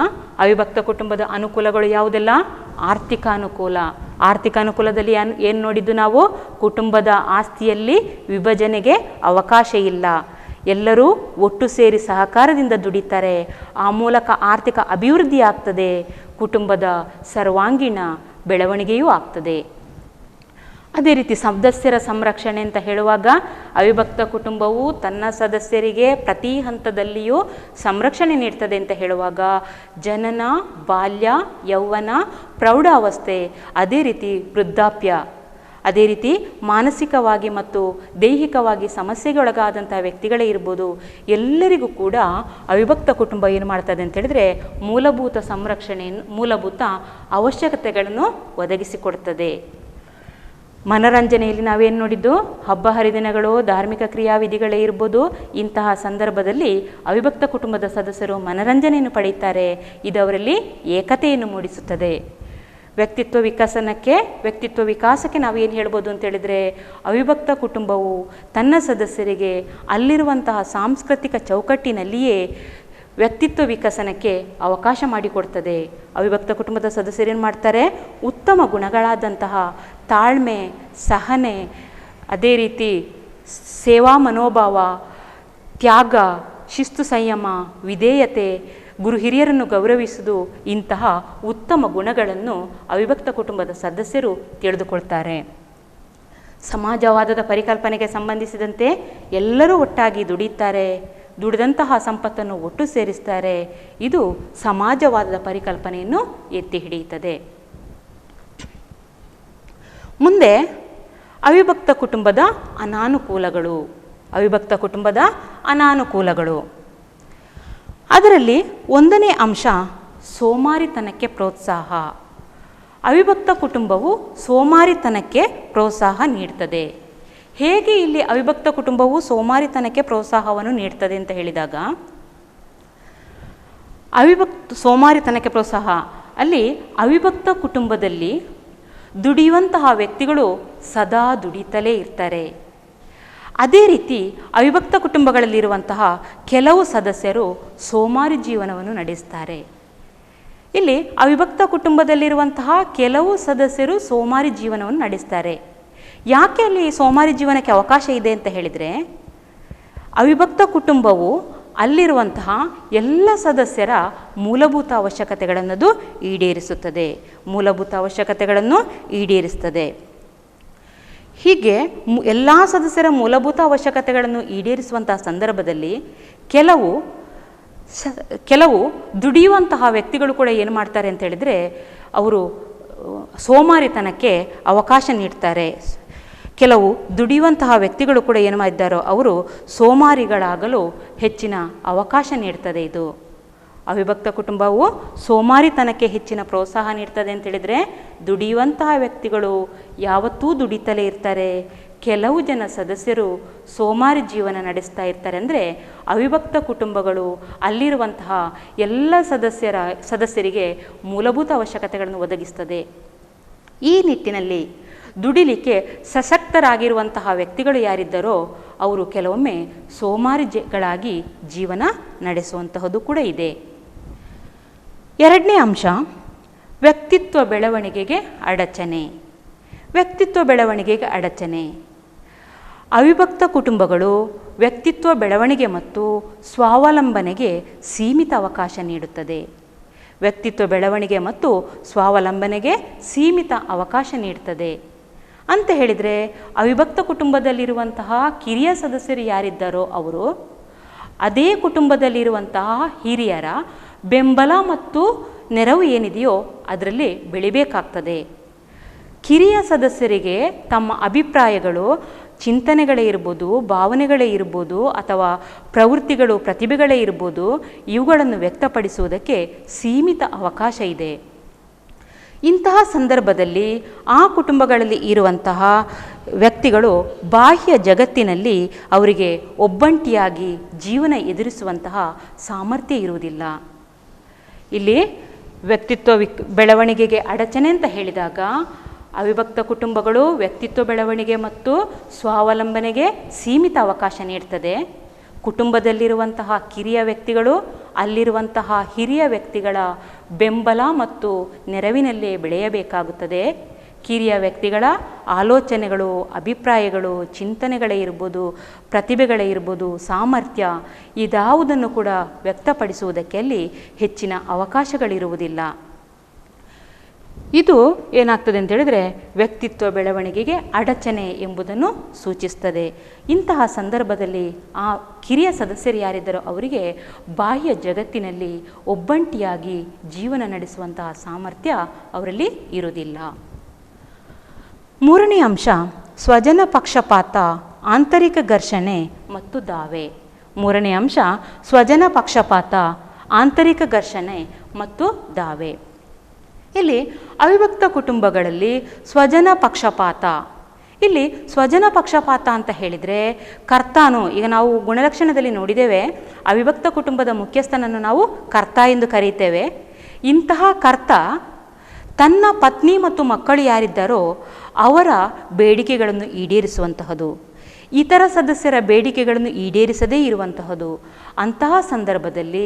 Speaker 1: ಅವಿಭಕ್ತ ಕುಟುಂಬದ ಅನುಕೂಲಗಳು ಯಾವುದೆಲ್ಲ? ಆರ್ಥಿಕ ಅನುಕೂಲ. ಆರ್ಥಿಕ ಅನುಕೂಲದಲ್ಲಿ ಏನು ನೋಡಿದ್ದು ನಾವು? ಕುಟುಂಬದ ಆಸ್ತಿಯಲ್ಲಿ ವಿಭಜನೆಗೆ ಅವಕಾಶ ಇಲ್ಲ, ಎಲ್ಲರೂ ಒಟ್ಟು ಸೇರಿ ಸಹಕಾರದಿಂದ ದುಡಿತಾರೆ. ಆ ಮೂಲಕ ಆರ್ಥಿಕ ಅಭಿವೃದ್ಧಿ ಆಗ್ತದೆ, ಕುಟುಂಬದ ಸರ್ವಾಂಗೀಣ ಬೆಳವಣಿಗೆಯೂ ಆಗ್ತದೆ. ಅದೇ ರೀತಿ ಸದಸ್ಯರ ಸಂರಕ್ಷಣೆ ಅಂತ ಹೇಳುವಾಗ ಅವಿಭಕ್ತ ಕುಟುಂಬವು ತನ್ನ ಸದಸ್ಯರಿಗೆ ಪ್ರತಿ ಹಂತದಲ್ಲಿಯೂ ಸಂರಕ್ಷಣೆ ನೀಡ್ತದೆ ಅಂತ ಹೇಳುವಾಗ ಜನನ, ಬಾಲ್ಯ, ಯೌವನ, ಪ್ರೌಢಾವಸ್ಥೆ, ಅದೇ ರೀತಿ ವೃದ್ಧಾಪ್ಯ, ಅದೇ ರೀತಿ ಮಾನಸಿಕವಾಗಿ ಮತ್ತು ದೈಹಿಕವಾಗಿ ಸಮಸ್ಯೆಗೊಳಗಾದಂಥ ವ್ಯಕ್ತಿಗಳೇ ಇರ್ಬೋದು, ಎಲ್ಲರಿಗೂ ಕೂಡ ಅವಿಭಕ್ತ ಕುಟುಂಬ ಏನು ಮಾಡ್ತದೆ ಅಂತ ಹೇಳಿದರೆ ಮೂಲಭೂತ ಸಂರಕ್ಷಣೆಯನ್ನು, ಮೂಲಭೂತ ಅವಶ್ಯಕತೆಗಳನ್ನು ಒದಗಿಸಿಕೊಡ್ತದೆ. ಮನರಂಜನೆಯಲ್ಲಿ ನಾವೇನು ನೋಡಿದ್ದು? ಹಬ್ಬ ಹರಿದಿನಗಳು, ಧಾರ್ಮಿಕ ಕ್ರಿಯಾವಿಧಿಗಳೇ ಇರ್ಬೋದು. ಇಂತಹ ಸಂದರ್ಭದಲ್ಲಿ ಅವಿಭಕ್ತ ಕುಟುಂಬದ ಸದಸ್ಯರು ಮನರಂಜನೆಯನ್ನು ಪಡೆಯುತ್ತಾರೆ. ಇದು ಅವರಲ್ಲಿ ಏಕತೆಯನ್ನು ಮೂಡಿಸುತ್ತದೆ. ವ್ಯಕ್ತಿತ್ವ ವಿಕಾಸಕ್ಕೆ ನಾವೇನು ಹೇಳ್ಬೋದು ಅಂತೇಳಿದರೆ, ಅವಿಭಕ್ತ ಕುಟುಂಬವು ತನ್ನ ಸದಸ್ಯರಿಗೆ ಅಲ್ಲಿರುವಂತಹ ಸಾಂಸ್ಕೃತಿಕ ಚೌಕಟ್ಟಿನಲ್ಲಿಯೇ ವ್ಯಕ್ತಿತ್ವ ವಿಕಸನಕ್ಕೆ ಅವಕಾಶ ಮಾಡಿಕೊಡ್ತದೆ. ಅವಿಭಕ್ತ ಕುಟುಂಬದ ಸದಸ್ಯರೇನು ಮಾಡ್ತಾರೆ? ಉತ್ತಮ ಗುಣಗಳಾದಂತಹ ತಾಳ್ಮೆ, ಸಹನೆ, ಅದೇ ರೀತಿ ಸೇವಾ ಮನೋಭಾವ, ತ್ಯಾಗ, ಶಿಸ್ತು, ಸಂಯಮ, ವಿಧೇಯತೆ, ಗುರು ಹಿರಿಯರನ್ನು ಗೌರವಿಸುವುದು, ಇಂತಹ ಉತ್ತಮ ಗುಣಗಳನ್ನು ಅವಿಭಕ್ತ ಕುಟುಂಬದ ಸದಸ್ಯರು ತಿಳಿದುಕೊಳ್ತಾರೆ. ಸಮಾಜವಾದದ ಪರಿಕಲ್ಪನೆಗೆ ಸಂಬಂಧಿಸಿದಂತೆ ಎಲ್ಲರೂ ಒಟ್ಟಾಗಿ ದುಡಿತಾರೆ, ದುಡಿದಂತಹ ಸಂಪತ್ತನ್ನು ಒಟ್ಟು ಸೇರಿಸ್ತಾರೆ. ಇದು ಸಮಾಜವಾದದ ಪರಿಕಲ್ಪನೆಯನ್ನು ಎತ್ತಿ ಹಿಡಿಯುತ್ತದೆ. ಮುಂದೆ ಅವಿಭಕ್ತ ಕುಟುಂಬದ ಅನಾನುಕೂಲಗಳು. ಅವಿಭಕ್ತ ಕುಟುಂಬದ ಅನಾನುಕೂಲಗಳು, ಅದರಲ್ಲಿ ಒಂದನೇ ಅಂಶ ಸೋಮಾರಿತನಕ್ಕೆ ಪ್ರೋತ್ಸಾಹ. ಅವಿಭಕ್ತ ಕುಟುಂಬವು ಸೋಮಾರಿತನಕ್ಕೆ ಪ್ರೋತ್ಸಾಹ ನೀಡ್ತದೆ. ಹೇಗೆ ಇಲ್ಲಿ ಅವಿಭಕ್ತ ಕುಟುಂಬವು ಸೋಮಾರಿತನಕ್ಕೆ ಪ್ರೋತ್ಸಾಹವನ್ನು ನೀಡ್ತದೆ ಅಂತ ಹೇಳಿದಾಗ, ಸೋಮಾರಿತನಕ್ಕೆ ಪ್ರೋತ್ಸಾಹ ಅಲ್ಲಿ ಅವಿಭಕ್ತ ಕುಟುಂಬದಲ್ಲಿ ದುಡಿಯುವಂತಹ ವ್ಯಕ್ತಿಗಳು ಸದಾ ದುಡಿತಲೇ ಇರ್ತಾರೆ. ಅದೇ ರೀತಿ ಅವಿಭಕ್ತ ಕುಟುಂಬಗಳಲ್ಲಿರುವಂತಹ ಕೆಲವು ಸದಸ್ಯರು ಸೋಮಾರಿ ಜೀವನವನ್ನು ನಡೆಸ್ತಾರೆ. ಇಲ್ಲಿ ಅವಿಭಕ್ತ ಕುಟುಂಬದಲ್ಲಿರುವಂತಹ ಕೆಲವು ಸದಸ್ಯರು ಸೋಮಾರಿ ಜೀವನವನ್ನು ನಡೆಸ್ತಾರೆ. ಯಾಕೆ ಅಲ್ಲಿ ಸೋಮಾರಿ ಜೀವನಕ್ಕೆ ಅವಕಾಶ ಇದೆ ಅಂತ ಹೇಳಿದರೆ, ಅವಿಭಕ್ತ ಕುಟುಂಬವು ಅಲ್ಲಿರುವಂತಹ ಎಲ್ಲ ಸದಸ್ಯರ ಮೂಲಭೂತ ಅವಶ್ಯಕತೆಗಳನ್ನದು ಈಡೇರಿಸುತ್ತದೆ, ಮೂಲಭೂತ ಅವಶ್ಯಕತೆಗಳನ್ನು ಈಡೇರಿಸ್ತದೆ. ಹೀಗೆ ಎಲ್ಲ ಸದಸ್ಯರ ಮೂಲಭೂತ ಅವಶ್ಯಕತೆಗಳನ್ನು ಈಡೇರಿಸುವಂತಹ ಸಂದರ್ಭದಲ್ಲಿ ಕೆಲವು ದುಡಿಯುವಂತಹ ವ್ಯಕ್ತಿಗಳು ಕೂಡ ಏನು ಮಾಡ್ತಾರೆ ಅಂತ ಹೇಳಿದರೆ, ಅವರು ಸೋಮಾರಿತನಕ್ಕೆ ಅವಕಾಶ ನೀಡ್ತಾರೆ. ಕೆಲವು ದುಡಿಯುವಂತಹ ವ್ಯಕ್ತಿಗಳು ಕೂಡ ಏನು ಮಾಡಿದ್ದಾರೋ ಅವರು ಸೋಮಾರಿಗಳಾಗಲು ಹೆಚ್ಚಿನ ಅವಕಾಶ ನೀಡ್ತದೆ. ಇದು ಅವಿಭಕ್ತ ಕುಟುಂಬವು ಸೋಮಾರಿತನಕ್ಕೆ ಹೆಚ್ಚಿನ ಪ್ರೋತ್ಸಾಹ ನೀಡ್ತದೆ ಅಂತೇಳಿದರೆ, ದುಡಿಯುವಂತಹ ವ್ಯಕ್ತಿಗಳು ಯಾವತ್ತೂ ದುಡಿತಲೇ ಇರ್ತಾರೆ. ಕೆಲವು ಜನ ಸದಸ್ಯರು ಸೋಮಾರಿ ಜೀವನ ನಡೆಸ್ತಾ ಇರ್ತಾರೆ. ಅಂದರೆ ಅವಿಭಕ್ತ ಕುಟುಂಬಗಳು ಅಲ್ಲಿರುವಂತಹ ಎಲ್ಲ ಸದಸ್ಯರಿಗೆ ಮೂಲಭೂತ ಅವಶ್ಯಕತೆಗಳನ್ನು ಒದಗಿಸ್ತದೆ. ಈ ನಿಟ್ಟಿನಲ್ಲಿ ದುಡಿಲಿಕ್ಕೆ ಸಶಕ್ತರಾಗಿರುವಂತಹ ವ್ಯಕ್ತಿಗಳು ಯಾರಿದ್ದಾರೋ ಅವರು ಕೆಲವೊಮ್ಮೆ ಸೋಮಾರಿಗಳಾಗಿ ಜೀವನ ನಡೆಸುವಂತಹದ್ದು ಕೂಡ ಇದೆ. ಎರಡನೇ ಅಂಶ ವ್ಯಕ್ತಿತ್ವ ಬೆಳವಣಿಗೆಗೆ ಅಡಚಣೆ. ವ್ಯಕ್ತಿತ್ವ ಬೆಳವಣಿಗೆಗೆ ಅಡಚಣೆ ಅವಿಭಕ್ತ ಕುಟುಂಬಗಳು ವ್ಯಕ್ತಿತ್ವ ಬೆಳವಣಿಗೆ ಮತ್ತು ಸ್ವಾವಲಂಬನೆಗೆ ಸೀಮಿತ ಅವಕಾಶ ನೀಡುತ್ತದೆ. ವ್ಯಕ್ತಿತ್ವ ಬೆಳವಣಿಗೆ ಮತ್ತು ಸ್ವಾವಲಂಬನೆಗೆ ಸೀಮಿತ ಅವಕಾಶ ನೀಡುತ್ತದೆ ಅಂತ ಹೇಳಿದರೆ, ಅವಿಭಕ್ತ ಕುಟುಂಬದಲ್ಲಿರುವಂತಹ ಕಿರಿಯ ಸದಸ್ಯರು ಯಾರಿದ್ದಾರೋ ಅವರು ಅದೇ ಕುಟುಂಬದಲ್ಲಿರುವಂತಹ ಹಿರಿಯರ ಬೆಂಬಲ ಮತ್ತು ನೆರವು ಏನಿದೆಯೋ ಅದರಲ್ಲಿ ಬೆಳಿಬೇಕಾಗ್ತದೆ. ಕಿರಿಯ ಸದಸ್ಯರಿಗೆ ತಮ್ಮ ಅಭಿಪ್ರಾಯಗಳು, ಚಿಂತನೆಗಳೇ ಇರ್ಬೋದು, ಭಾವನೆಗಳೇ ಇರ್ಬೋದು, ಅಥವಾ ಪ್ರವೃತ್ತಿಗಳು, ಪ್ರತಿಭೆಗಳೇ ಇರ್ಬೋದು, ಇವುಗಳನ್ನು ವ್ಯಕ್ತಪಡಿಸುವುದಕ್ಕೆ ಸೀಮಿತ ಅವಕಾಶ ಇದೆ. ಇಂತಹ ಸಂದರ್ಭದಲ್ಲಿ ಆ ಕುಟುಂಬಗಳಲ್ಲಿ ಇರುವಂತಹ ವ್ಯಕ್ತಿಗಳು ಬಾಹ್ಯ ಜಗತ್ತಿನಲ್ಲಿ ಅವರಿಗೆ ಒಬ್ಬಂಟಿಯಾಗಿ ಜೀವನ ಎದುರಿಸುವಂತಹ ಸಾಮರ್ಥ್ಯ ಇರುವುದಿಲ್ಲ. ಇಲ್ಲಿ ವ್ಯಕ್ತಿತ್ವ ಬೆಳವಣಿಗೆಗೆ ಅಡಚಣೆ ಅಂತ ಹೇಳಿದಾಗ, ಅವಿಭಕ್ತ ಕುಟುಂಬಗಳು ವ್ಯಕ್ತಿತ್ವ ಬೆಳವಣಿಗೆ ಮತ್ತು ಸ್ವಾವಲಂಬನೆಗೆ ಸೀಮಿತ ಅವಕಾಶ ನೀಡ್ತದೆ. ಕುಟುಂಬದಲ್ಲಿರುವಂತಹ ಕಿರಿಯ ವ್ಯಕ್ತಿಗಳು ಅಲ್ಲಿರುವಂತಹ ಹಿರಿಯ ವ್ಯಕ್ತಿಗಳ ಬೆಂಬಲ ಮತ್ತು ನೆರವಿನಲ್ಲೇ ಬೆಳೆಯಬೇಕಾಗುತ್ತದೆ. ಕಿರಿಯ ವ್ಯಕ್ತಿಗಳ ಆಲೋಚನೆಗಳು, ಅಭಿಪ್ರಾಯಗಳು, ಚಿಂತನೆಗಳೇ ಇರ್ಬೋದು, ಪ್ರತಿಭೆಗಳೇ ಇರ್ಬೋದು, ಸಾಮರ್ಥ್ಯ ಇದಾವುದನ್ನು ಕೂಡ ವ್ಯಕ್ತಪಡಿಸುವುದಕ್ಕೆ ಅಲ್ಲಿ ಹೆಚ್ಚಿನ ಅವಕಾಶಗಳಿರುವುದಿಲ್ಲ. ಇದು ಏನಾಗ್ತದೆ ಅಂತ ಹೇಳಿದರೆ ವ್ಯಕ್ತಿತ್ವ ಬೆಳವಣಿಗೆಗೆ ಅಡಚಣೆ ಎಂಬುದನ್ನು ಸೂಚಿಸ್ತದೆ. ಇಂತಹ ಸಂದರ್ಭದಲ್ಲಿ ಆ ಕಿರಿಯ ಸದಸ್ಯರು ಯಾರಿದ್ದಾರೋ ಅವರಿಗೆ ಬಾಹ್ಯ ಜಗತ್ತಿನಲ್ಲಿ ಒಬ್ಬಂಟಿಯಾಗಿ ಜೀವನ ನಡೆಸುವಂತಹ ಸಾಮರ್ಥ್ಯ ಅವರಲ್ಲಿ ಇರುವುದಿಲ್ಲ. ಮೂರನೇ ಅಂಶ ಸ್ವಜನ ಪಕ್ಷಪಾತ, ಆಂತರಿಕ ಘರ್ಷಣೆ ಮತ್ತು ದಾವೆ. ಮೂರನೇ ಅಂಶ ಸ್ವಜನ ಪಕ್ಷಪಾತ, ಆಂತರಿಕ ಘರ್ಷಣೆ ಮತ್ತು ದಾವೆ. ಇಲ್ಲಿ ಅವಿಭಕ್ತ ಕುಟುಂಬಗಳಲ್ಲಿ ಸ್ವಜನ ಪಕ್ಷಪಾತ, ಇಲ್ಲಿ ಸ್ವಜನ ಪಕ್ಷಪಾತ ಅಂತ ಹೇಳಿದರೆ ಕರ್ತಾನು, ಈಗ ನಾವು ಗುಣಲಕ್ಷಣದಲ್ಲಿ ನೋಡಿದ್ದೇವೆ, ಅವಿಭಕ್ತ ಕುಟುಂಬದ ಮುಖ್ಯಸ್ಥನನ್ನು ನಾವು ಕರ್ತ ಎಂದು ಕರೀತೇವೆ. ಇಂತಹ ಕರ್ತ ತನ್ನ ಪತ್ನಿ ಮತ್ತು ಮಕ್ಕಳು ಯಾರಿದ್ದಾರೋ ಅವರ ಬೇಡಿಕೆಗಳನ್ನು ಈಡೇರಿಸುವಂತಹದ್ದು, ಇತರ ಸದಸ್ಯರ ಬೇಡಿಕೆಗಳನ್ನು ಈಡೇರಿಸದೇ ಇರುವಂತಹದ್ದು. ಅಂತಹ ಸಂದರ್ಭದಲ್ಲಿ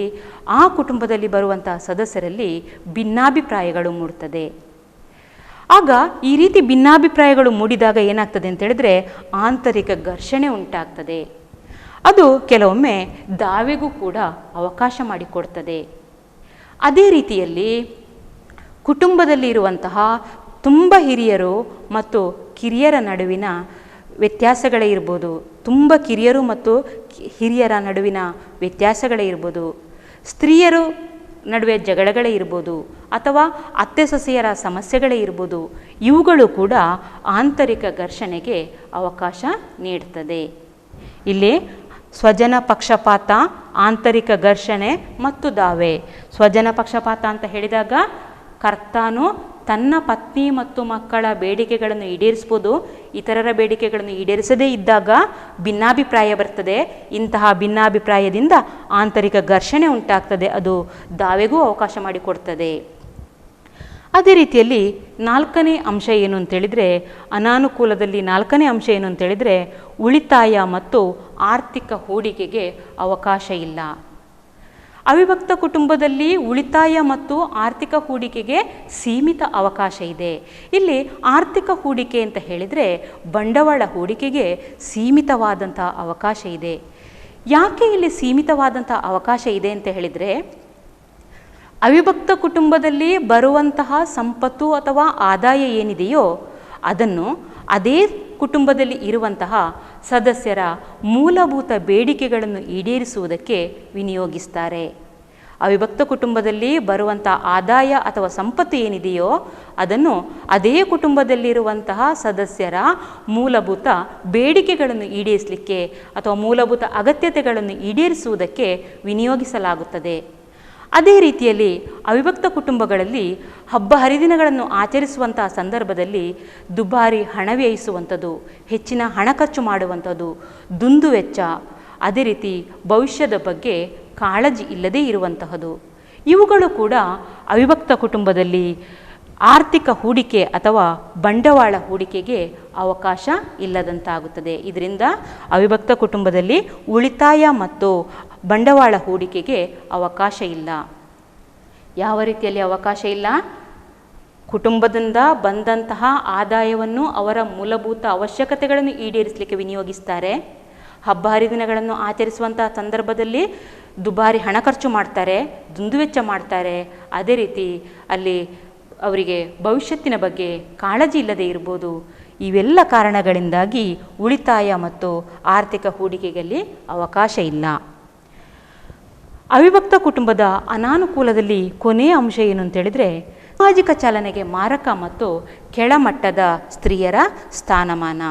Speaker 1: ಆ ಕುಟುಂಬದಲ್ಲಿ ಬರುವಂತಹ ಸದಸ್ಯರಲ್ಲಿ ಭಿನ್ನಾಭಿಪ್ರಾಯಗಳು ಮೂಡುತ್ತದೆ. ಆಗ ಈ ರೀತಿ ಭಿನ್ನಾಭಿಪ್ರಾಯಗಳು ಮೂಡಿದಾಗ ಏನಾಗ್ತದೆ ಅಂತ ಹೇಳಿದ್ರೆ ಆಂತರಿಕ ಘರ್ಷಣೆ ಉಂಟಾಗ್ತದೆ. ಅದು ಕೆಲವೊಮ್ಮೆ ದಾವೆಗೂ ಕೂಡ ಅವಕಾಶ ಮಾಡಿಕೊಡ್ತದೆ. ಅದೇ ರೀತಿಯಲ್ಲಿ ಕುಟುಂಬದಲ್ಲಿ ಇರುವಂತಹ ತುಂಬ ಹಿರಿಯರು ಮತ್ತು ಕಿರಿಯರ ನಡುವಿನ ವ್ಯತ್ಯಾಸಗಳೇ ಇರ್ಬೋದು, ತುಂಬ ಕಿರಿಯರು ಮತ್ತು ಹಿರಿಯರ ನಡುವಿನ ವ್ಯತ್ಯಾಸಗಳೇ ಇರ್ಬೋದು, ಸ್ತ್ರೀಯರು ನಡುವೆ ಜಗಳಗಳೇ ಇರ್ಬೋದು, ಅಥವಾ ಅತ್ತೆ ಸೊಸೆಯರ ಸಮಸ್ಯೆಗಳೇ ಇರ್ಬೋದು, ಇವುಗಳು ಕೂಡ ಆಂತರಿಕ ಘರ್ಷಣೆಗೆ ಅವಕಾಶ ನೀಡ್ತದೆ. ಇಲ್ಲಿ ಸ್ವಜನ ಪಕ್ಷಪಾತ, ಆಂತರಿಕ ಘರ್ಷಣೆ ಮತ್ತು ದಾವೆ. ಸ್ವಜನ ಪಕ್ಷಪಾತ ಅಂತ ಹೇಳಿದಾಗ ಕರ್ತಾನು ತನ್ನ ಪತ್ನಿ ಮತ್ತು ಮಕ್ಕಳ ಬೇಡಿಕೆಗಳನ್ನು ಈಡೇರಿಸ್ಬೋದು, ಇತರರ ಬೇಡಿಕೆಗಳನ್ನು ಈಡೇರಿಸದೇ ಇದ್ದಾಗ ಭಿನ್ನಾಭಿಪ್ರಾಯ ಬರ್ತದೆ. ಇಂತಹ ಭಿನ್ನಾಭಿಪ್ರಾಯದಿಂದ ಆಂತರಿಕ ಘರ್ಷಣೆ ಉಂಟಾಗ್ತದೆ, ಅದು ದಾವೆಗೂ ಅವಕಾಶ ಮಾಡಿಕೊಡ್ತದೆ. ಅದೇ ರೀತಿಯಲ್ಲಿ ನಾಲ್ಕನೇ ಅಂಶ ಏನು ಅಂತೇಳಿದರೆ, ಅನಾನುಕೂಲದಲ್ಲಿ ನಾಲ್ಕನೇ ಅಂಶ ಏನು ಅಂತೇಳಿದರೆ ಉಳಿತಾಯ ಮತ್ತು ಆರ್ಥಿಕ ಹೂಡಿಕೆಗೆ ಅವಕಾಶ ಇಲ್ಲ. ಅವಿಭಕ್ತ ಕುಟುಂಬದಲ್ಲಿ ಉಳಿತಾಯ ಮತ್ತು ಆರ್ಥಿಕ ಹೂಡಿಕೆಗೆ ಸೀಮಿತ ಅವಕಾಶ ಇದೆ. ಇಲ್ಲಿ ಆರ್ಥಿಕ ಹೂಡಿಕೆ ಅಂತ ಹೇಳಿದರೆ ಬಂಡವಾಳ ಹೂಡಿಕೆಗೆ ಸೀಮಿತವಾದಂಥ ಅವಕಾಶ ಇದೆ. ಯಾಕೆ ಇಲ್ಲಿ ಸೀಮಿತವಾದಂಥ ಅವಕಾಶ ಇದೆ ಅಂತ ಹೇಳಿದರೆ, ಅವಿಭಕ್ತ ಕುಟುಂಬದಲ್ಲಿ ಬರುವಂತಹ ಸಂಪತ್ತು ಅಥವಾ ಆದಾಯ ಏನಿದೆಯೋ ಅದನ್ನು ಅದೇ ಕುಟುಂಬದಲ್ಲಿ ಇರುವಂತಹ ಸದಸ್ಯರ ಮೂಲಭೂತ ಬೇಡಿಕೆಗಳನ್ನು ಈಡೇರಿಸುವುದಕ್ಕೆ ವಿನಿಯೋಗಿಸ್ತಾರೆ. ಅವಿಭಕ್ತ ಕುಟುಂಬದಲ್ಲಿ ಬರುವಂಥ ಆದಾಯ ಅಥವಾ ಸಂಪತ್ತು ಏನಿದೆಯೋ ಅದನ್ನು ಅದೇ ಕುಟುಂಬದಲ್ಲಿರುವಂತಹ ಸದಸ್ಯರ ಮೂಲಭೂತ ಬೇಡಿಕೆಗಳನ್ನು ಈಡೇರಿಸಲಿಕ್ಕೆ ಅಥವಾ ಮೂಲಭೂತ ಅಗತ್ಯತೆಗಳನ್ನು ಈಡೇರಿಸುವುದಕ್ಕೆ ವಿನಿಯೋಗಿಸಲಾಗುತ್ತದೆ. ಅದೇ ರೀತಿಯಲ್ಲಿ ಅವಿಭಕ್ತ ಕುಟುಂಬಗಳಲ್ಲಿ ಹಬ್ಬ ಹರಿದಿನಗಳನ್ನು ಆಚರಿಸುವಂತಹ ಸಂದರ್ಭದಲ್ಲಿ ದುಬಾರಿ ಹಣ ವ್ಯಯಿಸುವಂಥದ್ದು, ಹೆಚ್ಚಿನ ಹಣ ಖರ್ಚು ಮಾಡುವಂಥದ್ದು, ದುಂದು ವೆಚ್ಚ, ಅದೇ ರೀತಿ ಭವಿಷ್ಯದ ಬಗ್ಗೆ ಕಾಳಜಿ ಇಲ್ಲದೇ ಇರುವಂತಹದ್ದು, ಇವುಗಳು ಕೂಡ ಅವಿಭಕ್ತ ಕುಟುಂಬದಲ್ಲಿ ಆರ್ಥಿಕ ಹೂಡಿಕೆ ಅಥವಾ ಬಂಡವಾಳ ಹೂಡಿಕೆಗೆ ಅವಕಾಶ ಇಲ್ಲದಂತಾಗುತ್ತದೆ. ಇದರಿಂದ ಅವಿಭಕ್ತ ಕುಟುಂಬದಲ್ಲಿ ಉಳಿತಾಯ ಮತ್ತು ಬಂಡವಾಳ ಹೂಡಿಕೆಗೆ ಅವಕಾಶ ಇಲ್ಲ. ಯಾವ ರೀತಿಯಲ್ಲಿ ಅವಕಾಶ ಇಲ್ಲ? ಕುಟುಂಬದಿಂದ ಬಂದಂತಹ ಆದಾಯವನ್ನು ಅವರ ಮೂಲಭೂತ ಅವಶ್ಯಕತೆಗಳನ್ನು ಈಡೇರಿಸಲಿಕ್ಕೆ ವಿನಿಯೋಗಿಸ್ತಾರೆ. ಹಬ್ಬ ಹರಿದಿನಗಳನ್ನು ಆಚರಿಸುವಂತಹ ಸಂದರ್ಭದಲ್ಲಿ ದುಬಾರಿ ಹಣ ಖರ್ಚು ಮಾಡ್ತಾರೆ, ದುಂದುವೆಚ್ಚ ಮಾಡ್ತಾರೆ. ಅದೇ ರೀತಿ ಅಲ್ಲಿ ಅವರಿಗೆ ಭವಿಷ್ಯತ್ತಿನ ಬಗ್ಗೆ ಕಾಳಜಿ ಇಲ್ಲದೆ ಇರ್ಬೋದು. ಇವೆಲ್ಲ ಕಾರಣಗಳಿಂದಾಗಿ ಉಳಿತಾಯ ಮತ್ತು ಆರ್ಥಿಕ ಹೂಡಿಕೆಯಲ್ಲಿ ಅವಕಾಶ ಇಲ್ಲ. ಅವಿಭಕ್ತ ಕುಟುಂಬದ ಅನಾನುಕೂಲದಲ್ಲಿ ಕೊನೆಯ ಅಂಶ ಏನು ಅಂತೇಳಿದರೆ, ಸಾಮಾಜಿಕ ಚಲನೆಗೆ ಮಾರಕ ಮತ್ತು ಕೆಳಮಟ್ಟದ ಸ್ತ್ರೀಯರ ಸ್ಥಾನಮಾನ.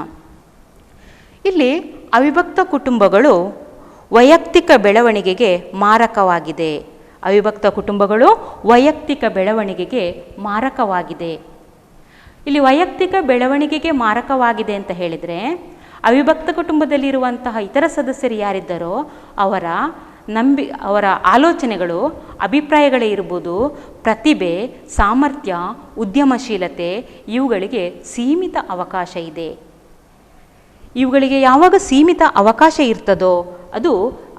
Speaker 1: ಇಲ್ಲಿ ಅವಿಭಕ್ತ ಕುಟುಂಬಗಳು ವೈಯಕ್ತಿಕ ಬೆಳವಣಿಗೆಗೆ ಮಾರಕವಾಗಿದೆ. ಅವಿಭಕ್ತ ಕುಟುಂಬಗಳು ವೈಯಕ್ತಿಕ ಬೆಳವಣಿಗೆಗೆ ಮಾರಕವಾಗಿದೆ. ಇಲ್ಲಿ ವೈಯಕ್ತಿಕ ಬೆಳವಣಿಗೆಗೆ ಮಾರಕವಾಗಿದೆ ಅಂತ ಹೇಳಿದರೆ, ಅವಿಭಕ್ತ ಕುಟುಂಬದಲ್ಲಿರುವಂತಹ ಇತರ ಸದಸ್ಯರು ಯಾರಿದ್ದರೋ ಅವರ ಆಲೋಚನೆಗಳು, ಅಭಿಪ್ರಾಯಗಳೇ ಇರ್ಬೋದು, ಪ್ರತಿಭೆ, ಸಾಮರ್ಥ್ಯ, ಉದ್ಯಮಶೀಲತೆ ಇವುಗಳಿಗೆ ಸೀಮಿತ ಅವಕಾಶ ಇದೆ. ಇವುಗಳಿಗೆ ಯಾವಾಗ ಸೀಮಿತ ಅವಕಾಶ ಇರ್ತದೋ ಅದು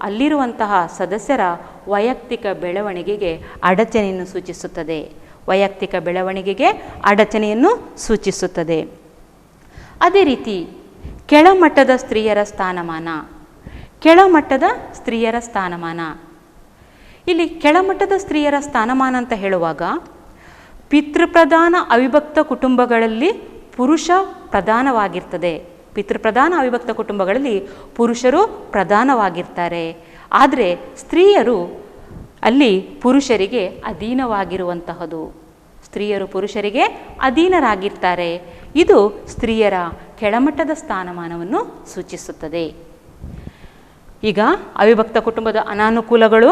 Speaker 1: ಅಲ್ಲಿರುವಂತಹ ಸದಸ್ಯರ ವೈಯಕ್ತಿಕ ಬೆಳವಣಿಗೆಗೆ ಅಡಚಣೆಯನ್ನು ಸೂಚಿಸುತ್ತದೆ. ವೈಯಕ್ತಿಕ ಬೆಳವಣಿಗೆಗೆ ಅಡಚಣೆಯನ್ನು ಸೂಚಿಸುತ್ತದೆ. ಅದೇ ರೀತಿ ಕೆಳಮಟ್ಟದ ಸ್ತ್ರೀಯರ ಸ್ಥಾನಮಾನ. ಕೆಳಮಟ್ಟದ ಸ್ತ್ರೀಯರ ಸ್ಥಾನಮಾನ, ಇಲ್ಲಿ ಕೆಳಮಟ್ಟದ ಸ್ತ್ರೀಯರ ಸ್ಥಾನಮಾನ ಅಂತ ಹೇಳುವಾಗ, ಪಿತೃಪ್ರಧಾನ ಅವಿಭಕ್ತ ಕುಟುಂಬಗಳಲ್ಲಿ ಪುರುಷ ಪ್ರಧಾನವಾಗಿರ್ತದೆ. ಪಿತೃಪ್ರಧಾನ ಅವಿಭಕ್ತ ಕುಟುಂಬಗಳಲ್ಲಿ ಪುರುಷರು ಪ್ರಧಾನವಾಗಿರ್ತಾರೆ. ಆದರೆ ಸ್ತ್ರೀಯರು ಅಲ್ಲಿ ಪುರುಷರಿಗೆ ಅಧೀನವಾಗಿರುವಂತಹದು. ಸ್ತ್ರೀಯರು ಪುರುಷರಿಗೆ ಅಧೀನರಾಗಿರ್ತಾರೆ. ಇದು ಸ್ತ್ರೀಯರ ಕೆಳಮಟ್ಟದ ಸ್ಥಾನಮಾನವನ್ನು ಸೂಚಿಸುತ್ತದೆ. ಈಗ ಅವಿಭಕ್ತ ಕುಟುಂಬದ ಅನಾನುಕೂಲಗಳು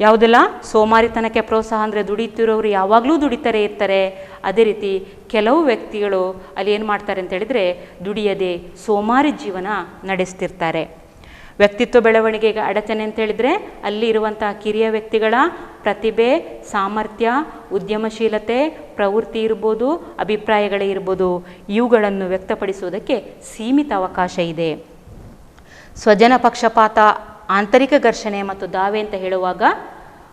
Speaker 1: ಯಾವುದೆಲ್ಲ? ಸೋಮಾರಿತನಕ್ಕೆ ಪ್ರೋತ್ಸಾಹ, ಅಂದರೆ ದುಡಿತಿರೋರು ಯಾವಾಗಲೂ ದುಡಿತಾರೆ ಇರ್ತಾರೆ. ಅದೇ ರೀತಿ ಕೆಲವು ವ್ಯಕ್ತಿಗಳು ಅಲ್ಲಿ ಏನು ಮಾಡ್ತಾರೆ ಅಂತ ಹೇಳಿದರೆ, ದುಡಿಯದೆ ಸೋಮಾರಿ ಜೀವನ ನಡೆಸ್ತಿರ್ತಾರೆ. ವ್ಯಕ್ತಿತ್ವ ಬೆಳವಣಿಗೆಗೆ ಅಡಚಣೆ ಅಂತ ಹೇಳಿದರೆ, ಅಲ್ಲಿ ಇರುವಂತಹ ಕಿರಿಯ ವ್ಯಕ್ತಿಗಳ ಪ್ರತಿಭೆ, ಸಾಮರ್ಥ್ಯ, ಉದ್ಯಮಶೀಲತೆ, ಪ್ರವೃತ್ತಿ ಇರ್ಬೋದು, ಅಭಿಪ್ರಾಯಗಳೇ ಇರ್ಬೋದು, ಇವುಗಳನ್ನು ವ್ಯಕ್ತಪಡಿಸುವುದಕ್ಕೆ ಸೀಮಿತ ಅವಕಾಶ ಇದೆ. ಸ್ವಜನ ಪಕ್ಷಪಾತ, ಆಂತರಿಕ ಘರ್ಷಣೆ ಮತ್ತು ದಾವೆ ಅಂತ ಹೇಳುವಾಗ,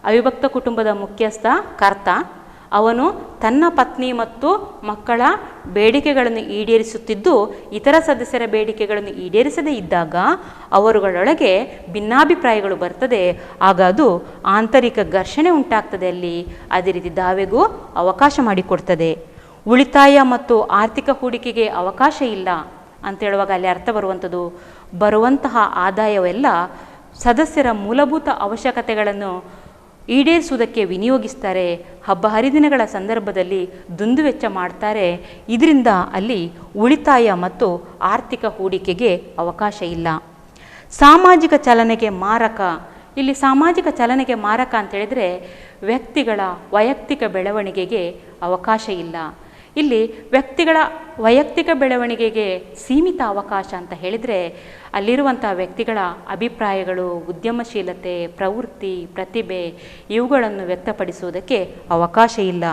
Speaker 1: ಅವಿಭಕ್ತ ಕುಟುಂಬದ ಮುಖ್ಯಸ್ಥ ಕರ್ತ ಅವನು ತನ್ನ ಪತ್ನಿ ಮತ್ತು ಮಕ್ಕಳ ಬೇಡಿಕೆಗಳನ್ನು ಈಡೇರಿಸುತ್ತಿದ್ದು, ಇತರ ಸದಸ್ಯರ ಬೇಡಿಕೆಗಳನ್ನು ಈಡೇರಿಸದೇ ಇದ್ದಾಗ ಅವರುಗಳೊಳಗೆ ಭಿನ್ನಾಭಿಪ್ರಾಯಗಳು ಬರ್ತದೆ. ಆಗ ಅದು ಆಂತರಿಕ ಘರ್ಷಣೆ ಉಂಟಾಗ್ತದೆ. ಅಲ್ಲಿ ಅದೇ ರೀತಿ ದಾವೆಗೂ ಅವಕಾಶ ಮಾಡಿಕೊಡ್ತದೆ. ಉಳಿತಾಯ ಮತ್ತು ಆರ್ಥಿಕ ಹೂಡಿಕೆಗೆ ಅವಕಾಶ ಇಲ್ಲ ಅಂತ ಹೇಳುವಾಗ ಅಲ್ಲಿ ಅರ್ಥ ಬರುವಂತಹ ಆದಾಯವೆಲ್ಲ ಸದಸ್ಯರ ಮೂಲಭೂತ ಅವಶ್ಯಕತೆಗಳನ್ನು ಈಡೇರಿಸುವುದಕ್ಕೆ ವಿನಿಯೋಗಿಸ್ತಾರೆ. ಹಬ್ಬ ಹರಿದಿನಗಳ ಸಂದರ್ಭದಲ್ಲಿ ದುಂದುವೆಚ್ಚ ಮಾಡ್ತಾರೆ. ಇದರಿಂದ ಅಲ್ಲಿ ಉಳಿತಾಯ ಮತ್ತು ಆರ್ಥಿಕ ಹೂಡಿಕೆಗೆ ಅವಕಾಶ ಇಲ್ಲ. ಸಾಮಾಜಿಕ ಚಲನೆಗೆ ಮಾರಕ. ಇಲ್ಲಿ ಸಾಮಾಜಿಕ ಚಲನೆಗೆ ಮಾರಕ ಅಂತ ಹೇಳಿದರೆ, ವ್ಯಕ್ತಿಗಳ ವೈಯಕ್ತಿಕ ಬೆಳವಣಿಗೆಗೆ ಅವಕಾಶ ಇಲ್ಲ. ಇಲ್ಲಿ ವ್ಯಕ್ತಿಗಳ ವೈಯಕ್ತಿಕ ಬೆಳವಣಿಗೆಗೆ ಸೀಮಿತ ಅವಕಾಶ ಅಂತ ಹೇಳಿದರೆ, ಅಲ್ಲಿರುವಂಥ ವ್ಯಕ್ತಿಗಳ ಅಭಿಪ್ರಾಯಗಳು, ಉದ್ಯಮಶೀಲತೆ, ಪ್ರವೃತ್ತಿ, ಪ್ರತಿಭೆ ಇವುಗಳನ್ನು ವ್ಯಕ್ತಪಡಿಸುವುದಕ್ಕೆ ಅವಕಾಶ ಇಲ್ಲ.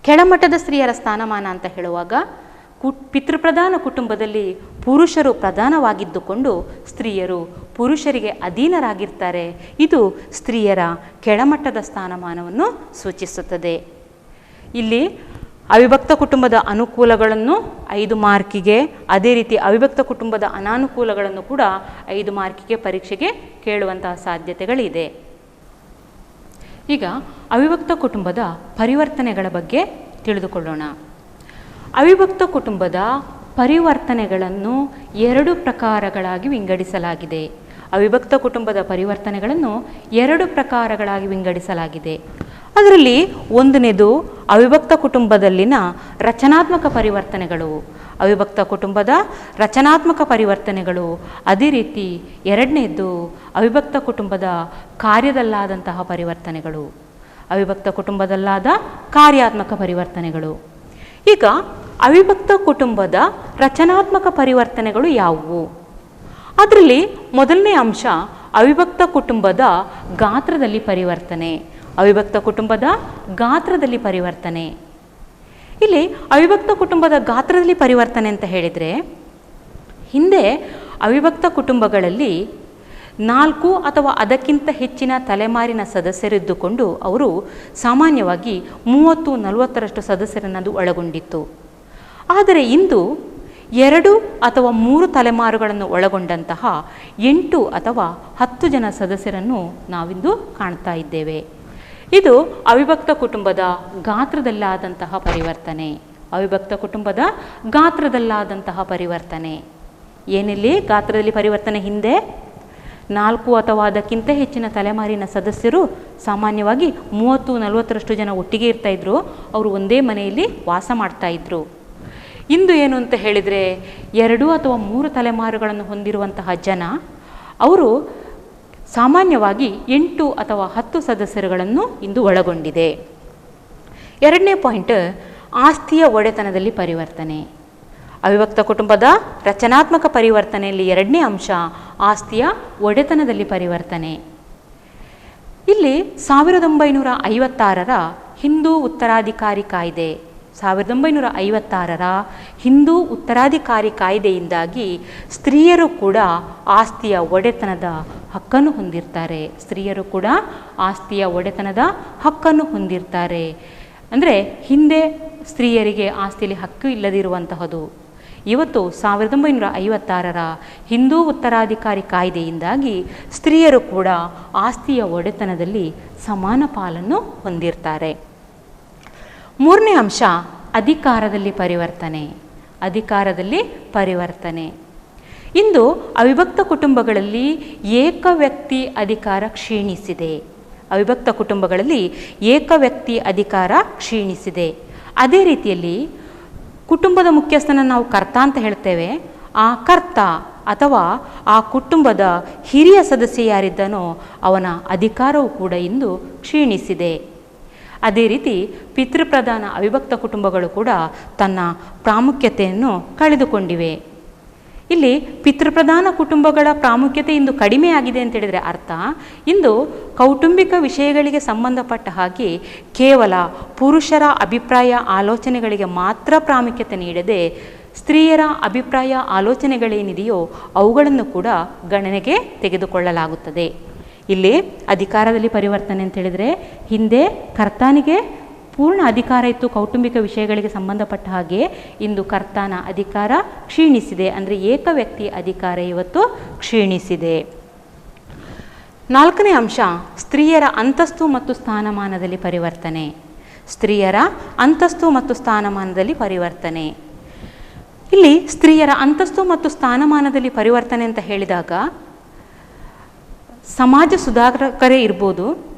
Speaker 1: ಕೆಳಮಟ್ಟದ ಸ್ತ್ರೀಯರ ಸ್ಥಾನಮಾನ ಅಂತ ಹೇಳುವಾಗ, ಪಿತೃಪ್ರಧಾನ ಕುಟುಂಬದಲ್ಲಿ ಪುರುಷರು ಪ್ರಧಾನವಾಗಿದ್ದುಕೊಂಡು ಸ್ತ್ರೀಯರು ಪುರುಷರಿಗೆ ಅಧೀನರಾಗಿರ್ತಾರೆ. ಇದು ಸ್ತ್ರೀಯರ ಕೆಳಮಟ್ಟದ ಸ್ಥಾನಮಾನವನ್ನು ಸೂಚಿಸುತ್ತದೆ. ಇಲ್ಲಿ ಅವಿಭಕ್ತ ಕುಟುಂಬದ ಅನುಕೂಲಗಳನ್ನು 5 ಮಾರ್ಕಿಗೆ, ಅದೇ ರೀತಿ ಅವಿಭಕ್ತ ಕುಟುಂಬದ ಅನಾನುಕೂಲಗಳನ್ನು ಕೂಡ 5 ಮಾರ್ಕಿಗೆ ಪರೀಕ್ಷೆಗೆ ಕೇಳುವಂತಹ ಸಾಧ್ಯತೆಗಳಿದೆ. ಈಗ ಅವಿಭಕ್ತ ಕುಟುಂಬದ ಪರಿವರ್ತನೆಗಳ ಬಗ್ಗೆ ತಿಳಿದುಕೊಳ್ಳೋಣ. ಅವಿಭಕ್ತ ಕುಟುಂಬದ ಪರಿವರ್ತನೆಗಳನ್ನು 2 ಪ್ರಕಾರಗಳಾಗಿ ವಿಂಗಡಿಸಲಾಗಿದೆ. ಅವಿಭಕ್ತ ಕುಟುಂಬದ ಪರಿವರ್ತನೆಗಳನ್ನು 2 ಪ್ರಕಾರಗಳಾಗಿ ವಿಂಗಡಿಸಲಾಗಿದೆ. ಅದರಲ್ಲಿ ಒಂದನೇದು ಅವಿಭಕ್ತ ಕುಟುಂಬದಲ್ಲಿನ ರಚನಾತ್ಮಕ ಪರಿವರ್ತನೆಗಳು. ಅವಿಭಕ್ತ ಕುಟುಂಬದ ರಚನಾತ್ಮಕ ಪರಿವರ್ತನೆಗಳು. ಅದೇ ರೀತಿ ಎರಡನೇದು ಅವಿಭಕ್ತ ಕುಟುಂಬದ ಕಾರ್ಯದಲ್ಲಾದಂತಹ ಪರಿವರ್ತನೆಗಳು. ಅವಿಭಕ್ತ ಕುಟುಂಬದಲ್ಲಾದ ಕಾರ್ಯಾತ್ಮಕ ಪರಿವರ್ತನೆಗಳು. ಈಗ ಅವಿಭಕ್ತ ಕುಟುಂಬದ ರಚನಾತ್ಮಕ ಪರಿವರ್ತನೆಗಳು ಯಾವುವು? ಅದರಲ್ಲಿ ಮೊದಲನೇ ಅಂಶ ಅವಿಭಕ್ತ ಕುಟುಂಬದ ಗಾತ್ರದಲ್ಲಿ ಪರಿವರ್ತನೆ. ಅವಿಭಕ್ತ ಕುಟುಂಬದ ಗಾತ್ರದಲ್ಲಿ ಪರಿವರ್ತನೆ. ಇಲ್ಲಿ ಅವಿಭಕ್ತ ಕುಟುಂಬದ ಗಾತ್ರದಲ್ಲಿ ಪರಿವರ್ತನೆ ಅಂತ ಹೇಳಿದರೆ, ಹಿಂದೆ ಅವಿಭಕ್ತ ಕುಟುಂಬಗಳಲ್ಲಿ 4 ಅಥವಾ ಅದಕ್ಕಿಂತ ಹೆಚ್ಚಿನ ತಲೆಮಾರಿನ ಸದಸ್ಯರಿದ್ದುಕೊಂಡು ಅವರು ಸಾಮಾನ್ಯವಾಗಿ 30-40ರಷ್ಟು ಸದಸ್ಯರನ್ನದು ಒಳಗೊಂಡಿತ್ತು. ಆದರೆ ಇಂದು 2 ಅಥವಾ 3 ತಲೆಮಾರುಗಳನ್ನು ಒಳಗೊಂಡಂತಹ 8 ಅಥವಾ 10 ಜನ ಸದಸ್ಯರನ್ನು ನಾವಿಂದು ಕಾಣ್ತಾ ಇದ್ದೇವೆ. ಇದು ಅವಿಭಕ್ತ ಕುಟುಂಬದ ಗಾತ್ರದಲ್ಲಾದಂತಹ ಪರಿವರ್ತನೆ. ಅವಿಭಕ್ತ ಕುಟುಂಬದ ಗಾತ್ರದಲ್ಲಾದಂತಹ ಪರಿವರ್ತನೆ. ಏನಿಲ್ಲಿ ಗಾತ್ರದಲ್ಲಿ ಪರಿವರ್ತನೆ? ಹಿಂದೆ 4 ಅಥವಾ ಅದಕ್ಕಿಂತ ಹೆಚ್ಚಿನ ತಲೆಮಾರಿನ ಸದಸ್ಯರು ಸಾಮಾನ್ಯವಾಗಿ 30-40ರಷ್ಟು ಜನ ಒಟ್ಟಿಗೆ ಇರ್ತಾಯಿದ್ರು. ಅವರು ಒಂದೇ ಮನೆಯಲ್ಲಿ ವಾಸ ಮಾಡ್ತಾಯಿದ್ರು. ಇಂದು ಏನು ಅಂತ ಹೇಳಿದರೆ 2 ಅಥವಾ 3 ತಲೆಮಾರುಗಳನ್ನು ಹೊಂದಿರುವಂತಹ ಜನ ಅವರು ಸಾಮಾನ್ಯವಾಗಿ 8 ಅಥವಾ 10 ಸದಸ್ಯರುಗಳನ್ನು ಇಂದು ಒಳಗೊಂಡಿದೆ. 2ನೇ ಪಾಯಿಂಟ್, ಆಸ್ತಿಯ ಒಡೆತನದಲ್ಲಿ ಪರಿವರ್ತನೆ. ಅವಿಭಕ್ತ ಕುಟುಂಬದ ರಚನಾತ್ಮಕ ಪರಿವರ್ತನೆಯಲ್ಲಿ 2ನೇ ಅಂಶ ಆಸ್ತಿಯ ಒಡೆತನದಲ್ಲಿ ಪರಿವರ್ತನೆ. ಇಲ್ಲಿ 1956ರ ಹಿಂದೂ ಉತ್ತರಾಧಿಕಾರಿ ಕಾಯ್ದೆ 1956ರ ಹಿಂದೂ ಉತ್ತರಾಧಿಕಾರಿ ಕಾಯ್ದೆಯಿಂದಾಗಿ ಸ್ತ್ರೀಯರು ಕೂಡ ಆಸ್ತಿಯ ಒಡೆತನದ ಹಕ್ಕನ್ನು ಹೊಂದಿರ್ತಾರೆ. ಸ್ತ್ರೀಯರು ಕೂಡ ಆಸ್ತಿಯ ಒಡೆತನದ ಹಕ್ಕನ್ನು ಹೊಂದಿರ್ತಾರೆ. ಅಂದರೆ ಹಿಂದೆ ಸ್ತ್ರೀಯರಿಗೆ ಆಸ್ತಿಯಲ್ಲಿ ಹಕ್ಕು ಇಲ್ಲದಿರುವಂತಹದ್ದು ಇವತ್ತು 1956ರ ಹಿಂದೂ ಉತ್ತರಾಧಿಕಾರಿ ಕಾಯ್ದೆಯಿಂದಾಗಿ ಸ್ತ್ರೀಯರು ಕೂಡ ಆಸ್ತಿಯ ಒಡೆತನದಲ್ಲಿ ಸಮಾನ ಪಾಲನ್ನು ಹೊಂದಿರ್ತಾರೆ. 3ನೇ ಅಂಶ ಅಧಿಕಾರದಲ್ಲಿ ಪರಿವರ್ತನೆ. ಅಧಿಕಾರದಲ್ಲಿ ಪರಿವರ್ತನೆ. ಇಂದು ಅವಿಭಕ್ತ ಕುಟುಂಬಗಳಲ್ಲಿ ಏಕ ವ್ಯಕ್ತಿ ಅಧಿಕಾರ ಕ್ಷೀಣಿಸಿದೆ. ಅವಿಭಕ್ತ ಕುಟುಂಬಗಳಲ್ಲಿ ಏಕ ವ್ಯಕ್ತಿ ಅಧಿಕಾರ ಕ್ಷೀಣಿಸಿದೆ. ಅದೇ ರೀತಿಯಲ್ಲಿ ಕುಟುಂಬದ ಮುಖ್ಯಸ್ಥನ ನಾವು ಕರ್ತ ಅಂತ ಹೇಳ್ತೇವೆ. ಆ ಕರ್ತ ಅಥವಾ ಆ ಕುಟುಂಬದ ಹಿರಿಯ ಸದಸ್ಯ ಯಾರಿದ್ದನೋ ಅವನ ಅಧಿಕಾರವು ಕೂಡ ಇಂದು ಕ್ಷೀಣಿಸಿದೆ. ಅದೇ ರೀತಿ ಪಿತೃಪ್ರಧಾನ ಅವಿಭಕ್ತ ಕುಟುಂಬಗಳು ಕೂಡ ತನ್ನ ಪ್ರಾಮುಖ್ಯತೆಯನ್ನು ಕಳೆದುಕೊಂಡಿವೆ. ಇಲ್ಲಿ ಪಿತೃಪ್ರಧಾನ ಕುಟುಂಬಗಳ ಪ್ರಾಮುಖ್ಯತೆ ಇಂದು ಕಡಿಮೆಯಾಗಿದೆ ಅಂತ ಹೇಳಿದರೆ ಅರ್ಥ ಇಂದು ಕೌಟುಂಬಿಕ ವಿಷಯಗಳಿಗೆ ಸಂಬಂಧಪಟ್ಟ ಹಾಗೆ ಕೇವಲ ಪುರುಷರ ಅಭಿಪ್ರಾಯ ಆಲೋಚನೆಗಳಿಗೆ ಮಾತ್ರ ಪ್ರಾಮುಖ್ಯತೆ ನೀಡದೆ ಸ್ತ್ರೀಯರ ಅಭಿಪ್ರಾಯ ಆಲೋಚನೆಗಳೇನಿದೆಯೋ ಅವುಗಳನ್ನು ಕೂಡ ಗಣನೆಗೆ ತೆಗೆದುಕೊಳ್ಳಲಾಗುತ್ತದೆ. ಇಲ್ಲಿ ಅಧಿಕಾರದಲ್ಲಿ ಪರಿವರ್ತನೆ ಅಂತ ಹೇಳಿದರೆ ಹಿಂದೆ ಕರ್ತನಿಗೆ ಪೂರ್ಣ ಅಧಿಕಾರ ಇತ್ತು ಕೌಟುಂಬಿಕ ವಿಷಯಗಳಿಗೆ ಸಂಬಂಧಪಟ್ಟ ಹಾಗೆ. ಇಂದು ಕರ್ತನ ಅಧಿಕಾರ ಕ್ಷೀಣಿಸಿದೆ. ಅಂದರೆ ಏಕ ವ್ಯಕ್ತಿ ಅಧಿಕಾರ ಇವತ್ತು ಕ್ಷೀಣಿಸಿದೆ. 4ನೇ ಅಂಶ ಸ್ತ್ರೀಯರ ಅಂತಸ್ತು ಮತ್ತು ಸ್ಥಾನಮಾನದಲ್ಲಿ ಪರಿವರ್ತನೆ. ಸ್ತ್ರೀಯರ ಅಂತಸ್ತು ಮತ್ತು ಸ್ಥಾನಮಾನದಲ್ಲಿ ಪರಿವರ್ತನೆ. ಇಲ್ಲಿ ಸ್ತ್ರೀಯರ ಅಂತಸ್ತು ಮತ್ತು ಸ್ಥಾನಮಾನದಲ್ಲಿ ಪರಿವರ್ತನೆ ಅಂತ ಹೇಳಿದಾಗ ಸಮಾಜ ಸುಧಾರಕರೇ ಇರ್ಬೋದು.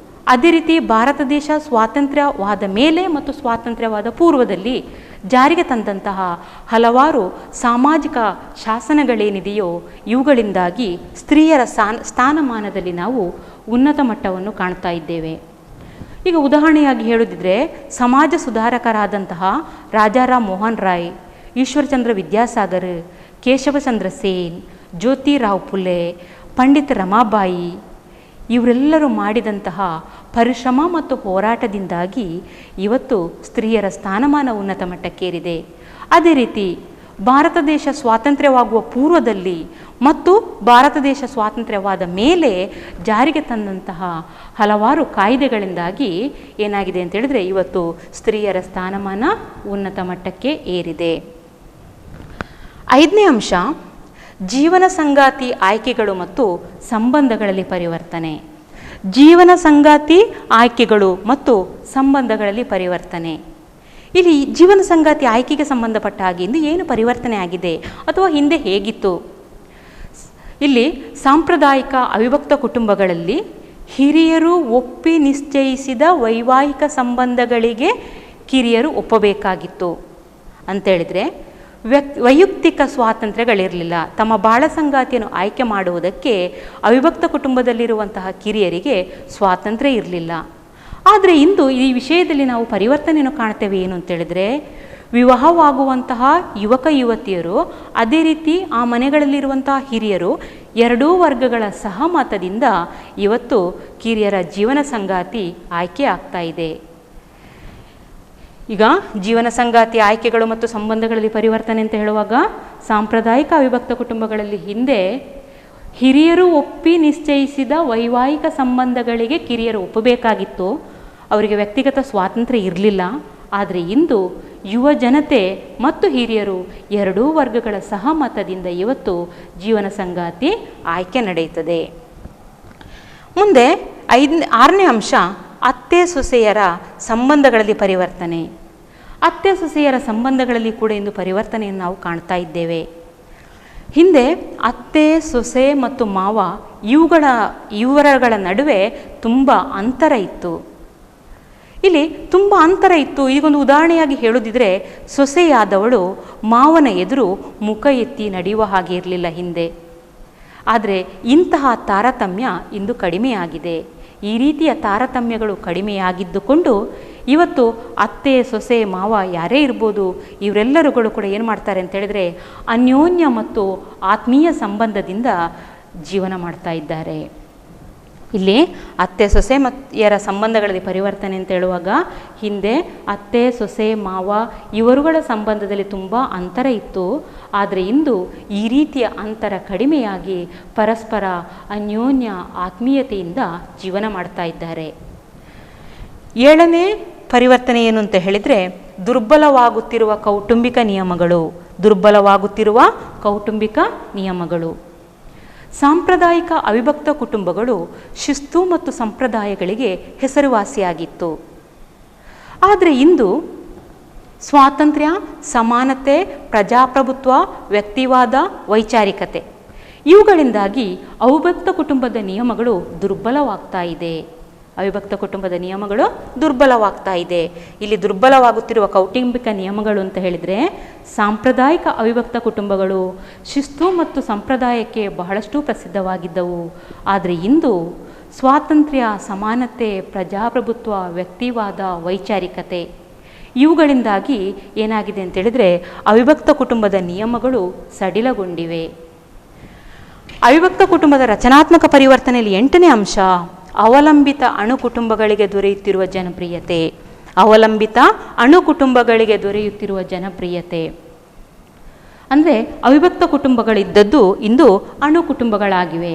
Speaker 1: ಅದೇ ರೀತಿ ಭಾರತ ದೇಶ ಸ್ವಾತಂತ್ರ್ಯವಾದ ಮೇಲೆ ಮತ್ತು ಸ್ವಾತಂತ್ರ್ಯವಾದ ಪೂರ್ವದಲ್ಲಿ ಜಾರಿಗೆ ತಂದಂತಹ ಹಲವಾರು ಸಾಮಾಜಿಕ ಶಾಸನಗಳೇನಿದೆಯೋ ಇವುಗಳಿಂದಾಗಿ ಸ್ತ್ರೀಯರ ಸ್ಥಾನಮಾನದಲ್ಲಿ ನಾವು ಉನ್ನತ ಮಟ್ಟವನ್ನು ಕಾಣ್ತಾ ಇದ್ದೇವೆ. ಈಗ ಉದಾಹರಣೆಯಾಗಿ ಹೇಳುತ್ತಿದ್ದರೆ ಸಮಾಜ ಸುಧಾರಕರಾದಂತಹ ರಾಜಾರಾಮ್ ಮೋಹನ್ ರಾಯ್, ಈಶ್ವರಚಂದ್ರ ವಿದ್ಯಾಸಾಗರ್, ಕೇಶವಚಂದ್ರ ಸೇನ್, ಜ್ಯೋತಿರಾವ್ ಫುಲೆ, ಪಂಡಿತ್ ರಮಾಬಾಯಿ ಇವರೆಲ್ಲರೂ ಮಾಡಿದಂತಹ ಪರಿಶ್ರಮ ಮತ್ತು ಹೋರಾಟದಿಂದಾಗಿ ಇವತ್ತು ಸ್ತ್ರೀಯರ ಸ್ಥಾನಮಾನ ಉನ್ನತ ಮಟ್ಟಕ್ಕೇರಿದೆ. ಅದೇ ರೀತಿ ಭಾರತ ದೇಶ ಸ್ವಾತಂತ್ರ್ಯವಾಗುವ ಪೂರ್ವದಲ್ಲಿ ಮತ್ತು ಭಾರತ ದೇಶ ಸ್ವಾತಂತ್ರ್ಯವಾದ ಮೇಲೆ ಜಾರಿಗೆ ತಂದಂತಹ ಹಲವಾರು ಕಾಯ್ದೆಗಳಿಂದಾಗಿ ಏನಾಗಿದೆ ಅಂತ ಹೇಳಿದ್ರೆ ಇವತ್ತು ಸ್ತ್ರೀಯರ ಸ್ಥಾನಮಾನ ಉನ್ನತ ಮಟ್ಟಕ್ಕೆ ಏರಿದೆ. 5ನೇ ಅಂಶ ಜೀವನ ಸಂಗಾತಿ ಆಯ್ಕೆಗಳು ಮತ್ತು ಸಂಬಂಧಗಳಲ್ಲಿ ಪರಿವರ್ತನೆ. ಜೀವನ ಸಂಗಾತಿ ಆಯ್ಕೆಗಳು ಮತ್ತು ಸಂಬಂಧಗಳಲ್ಲಿ ಪರಿವರ್ತನೆ. ಇಲ್ಲಿ ಜೀವನ ಸಂಗಾತಿ ಆಯ್ಕೆಗೆ ಸಂಬಂಧಪಟ್ಟ ಹಾಗೆ ಇಂದು ಏನು ಪರಿವರ್ತನೆ ಆಗಿದೆ ಅಥವಾ ಹಿಂದೆ ಹೇಗಿತ್ತು? ಇಲ್ಲಿ ಸಾಂಪ್ರದಾಯಿಕ ಅವಿಭಕ್ತ ಕುಟುಂಬಗಳಲ್ಲಿ ಹಿರಿಯರು ಒಪ್ಪಿ ನಿಶ್ಚಯಿಸಿದ ವೈವಾಹಿಕ ಸಂಬಂಧಗಳಿಗೆ ಕಿರಿಯರು ಒಪ್ಪಬೇಕಾಗಿತ್ತು ಅಂತೇಳಿದರೆ ವೈಯಕ್ತಿಕ ಸ್ವಾತಂತ್ರ್ಯಗಳಿರಲಿಲ್ಲ. ತಮ್ಮ ಬಾಳ ಸಂಗಾತಿಯನ್ನು ಆಯ್ಕೆ ಮಾಡುವುದಕ್ಕೆ ಅವಿಭಕ್ತ ಕುಟುಂಬದಲ್ಲಿರುವಂತಹ ಕಿರಿಯರಿಗೆ ಸ್ವಾತಂತ್ರ್ಯ ಇರಲಿಲ್ಲ. ಆದರೆ ಇಂದು ಈ ವಿಷಯದಲ್ಲಿ ನಾವು ಪರಿವರ್ತನೆಯನ್ನು ಕಾಣ್ತೇವೆ. ಏನು ಅಂತೇಳಿದರೆ ವಿವಾಹವಾಗುವಂತಹ ಯುವಕ ಯುವತಿಯರು ಅದೇ ರೀತಿ ಆ ಮನೆಗಳಲ್ಲಿರುವಂತಹ ಹಿರಿಯರು ಎರಡೂ ವರ್ಗಗಳ ಸಹಮತದಿಂದ ಇವತ್ತು ಕಿರಿಯರ ಜೀವನ ಸಂಗಾತಿ ಆಯ್ಕೆ ಆಗ್ತಾ ಇದೆ. ಈಗ ಜೀವನ ಸಂಗಾತಿ ಆಯ್ಕೆಗಳು ಮತ್ತು ಸಂಬಂಧಗಳಲ್ಲಿ ಪರಿವರ್ತನೆ ಅಂತ ಹೇಳುವಾಗ ಸಾಂಪ್ರದಾಯಿಕ ಅವಿಭಕ್ತ ಕುಟುಂಬಗಳಲ್ಲಿ ಹಿಂದೆ ಹಿರಿಯರು ಒಪ್ಪಿ ನಿಶ್ಚಯಿಸಿದ ವೈವಾಹಿಕ ಸಂಬಂಧಗಳಿಗೆ ಕಿರಿಯರು ಒಪ್ಪಬೇಕಾಗಿತ್ತು. ಅವರಿಗೆ ವ್ಯಕ್ತಿಗತ ಸ್ವಾತಂತ್ರ್ಯ ಇರಲಿಲ್ಲ. ಆದರೆ ಇಂದು ಯುವ ಜನತೆ ಮತ್ತು ಹಿರಿಯರು ಎರಡೂ ವರ್ಗಗಳ ಸಹಮತದಿಂದ ಇವತ್ತು ಜೀವನ ಸಂಗಾತಿ ಆಯ್ಕೆ ನಡೆಯುತ್ತದೆ. ಮುಂದೆ 6ನೇ ಅಂಶ ಅತ್ತೆ ಸೊಸೆಯರ ಸಂಬಂಧಗಳಲ್ಲಿ ಪರಿವರ್ತನೆ. ಅತ್ತೆ ಸೊಸೆಯರ ಸಂಬಂಧಗಳಲ್ಲಿ ಕೂಡ ಇಂದು ಪರಿವರ್ತನೆಯನ್ನು ನಾವು ಕಾಣ್ತಾ ಇದ್ದೇವೆ. ಹಿಂದೆ ಅತ್ತೆ ಸೊಸೆ ಮತ್ತು ಮಾವ ಇವರುಗಳ ನಡುವೆ ತುಂಬ ಅಂತರ ಇತ್ತು. ಇಲ್ಲಿ ತುಂಬ ಅಂತರ ಇತ್ತು. ಈಗೊಂದು ಉದಾಹರಣೆಯಾಗಿ ಹೇಳುವುದಿದ್ರೆ, ಸೊಸೆಯಾದವಳು ಮಾವನ ಎದುರು ಮುಖ ಎತ್ತಿ ನಡೆಯುವ ಹಾಗೆ ಇರಲಿಲ್ಲ ಹಿಂದೆ. ಆದರೆ ಇಂತಹ ತಾರತಮ್ಯ ಇಂದು ಕಡಿಮೆಯಾಗಿದೆ. ಈ ರೀತಿಯ ತಾರತಮ್ಯಗಳು ಕಡಿಮೆಯಾಗಿದ್ದುಕೊಂಡು ಇವತ್ತು ಅತ್ತೆ ಸೊಸೆ ಮಾವ ಯಾರೇ ಇರ್ಬೋದು, ಇವರೆಲ್ಲರುಗಳು ಕೂಡ ಏನು ಮಾಡ್ತಾರೆ ಅಂತ ಹೇಳಿದ್ರೆ ಅನ್ಯೋನ್ಯ ಮತ್ತು ಆತ್ಮೀಯ ಸಂಬಂಧದಿಂದ ಜೀವನ ಮಾಡ್ತಾ ಇದ್ದಾರೆ. ಇಲ್ಲಿ ಅತ್ತೆ ಸೊಸೆ ಮತ್ತರ ಸಂಬಂಧಗಳಲ್ಲಿ ಪರಿವರ್ತನೆ ಅಂತ ಹೇಳುವಾಗ ಹಿಂದೆ ಅತ್ತೆ ಸೊಸೆ ಮಾವ ಇವರುಗಳ ಸಂಬಂಧದಲ್ಲಿ ತುಂಬ ಅಂತರ ಇತ್ತು. ಆದರೆ ಇಂದು ಈ ರೀತಿಯ ಅಂತರ ಕಡಿಮೆಯಾಗಿ ಪರಸ್ಪರ ಅನ್ಯೋನ್ಯ ಆತ್ಮೀಯತೆಯಿಂದ ಜೀವನ ಮಾಡ್ತಾ ಇದ್ದಾರೆ. 7ನೇ ಪರಿವರ್ತನೆ ಏನು ಅಂತ ಹೇಳಿದರೆ ದುರ್ಬಲವಾಗುತ್ತಿರುವ ಕೌಟುಂಬಿಕ ನಿಯಮಗಳು. ಸಾಂಪ್ರದಾಯಿಕ ಅವಿಭಕ್ತ ಕುಟುಂಬಗಳು ಶಿಸ್ತು ಮತ್ತು ಸಂಪ್ರದಾಯಗಳಿಗೆ ಹೆಸರುವಾಸಿಯಾಗಿತ್ತು. ಆದರೆ ಇಂದು ಸ್ವಾತಂತ್ರ್ಯ, ಸಮಾನತೆ, ಪ್ರಜಾಪ್ರಭುತ್ವ, ವ್ಯಕ್ತಿವಾದ, ವೈಚಾರಿಕತೆ ಇವುಗಳಿಂದಾಗಿ ಅವಿಭಕ್ತ ಕುಟುಂಬದ ನಿಯಮಗಳು ದುರ್ಬಲವಾಗ್ತಾ ಇದೆ. ಇಲ್ಲಿ ದುರ್ಬಲವಾಗುತ್ತಿರುವ ಕೌಟುಂಬಿಕ ನಿಯಮಗಳು ಅಂತ ಹೇಳಿದರೆ ಸಾಂಪ್ರದಾಯಿಕ ಅವಿಭಕ್ತ ಕುಟುಂಬಗಳು ಶಿಸ್ತು ಮತ್ತು ಸಂಪ್ರದಾಯಕ್ಕೆ ಬಹಳಷ್ಟು ಪ್ರಸಿದ್ಧವಾಗಿದ್ದವು. ಆದರೆ ಇಂದು ಸ್ವಾತಂತ್ರ್ಯ, ಸಮಾನತೆ, ಪ್ರಜಾಪ್ರಭುತ್ವ, ವ್ಯಕ್ತಿವಾದ, ವೈಚಾರಿಕತೆ ಇವುಗಳಿಂದಾಗಿ ಏನಾಗಿದೆ ಅಂತ ಹೇಳಿದರೆ ಅವಿಭಕ್ತ ಕುಟುಂಬದ ನಿಯಮಗಳು ಸಡಿಲಗೊಂಡಿವೆ. ಅವಿಭಕ್ತ ಕುಟುಂಬದ ರಚನಾತ್ಮಕ ಪರಿವರ್ತನೆಯಲ್ಲಿ 8ನೇ ಅಂಶ ಅವಲಂಬಿತ ಅಣು ಕುಟುಂಬಗಳಿಗೆ ದೊರೆಯುತ್ತಿರುವ ಜನಪ್ರಿಯತೆ. ಅಂದರೆ ಅವಿಭಕ್ತ ಕುಟುಂಬಗಳಿದ್ದದ್ದು ಇಂದು ಅಣು ಕುಟುಂಬಗಳಾಗಿವೆ.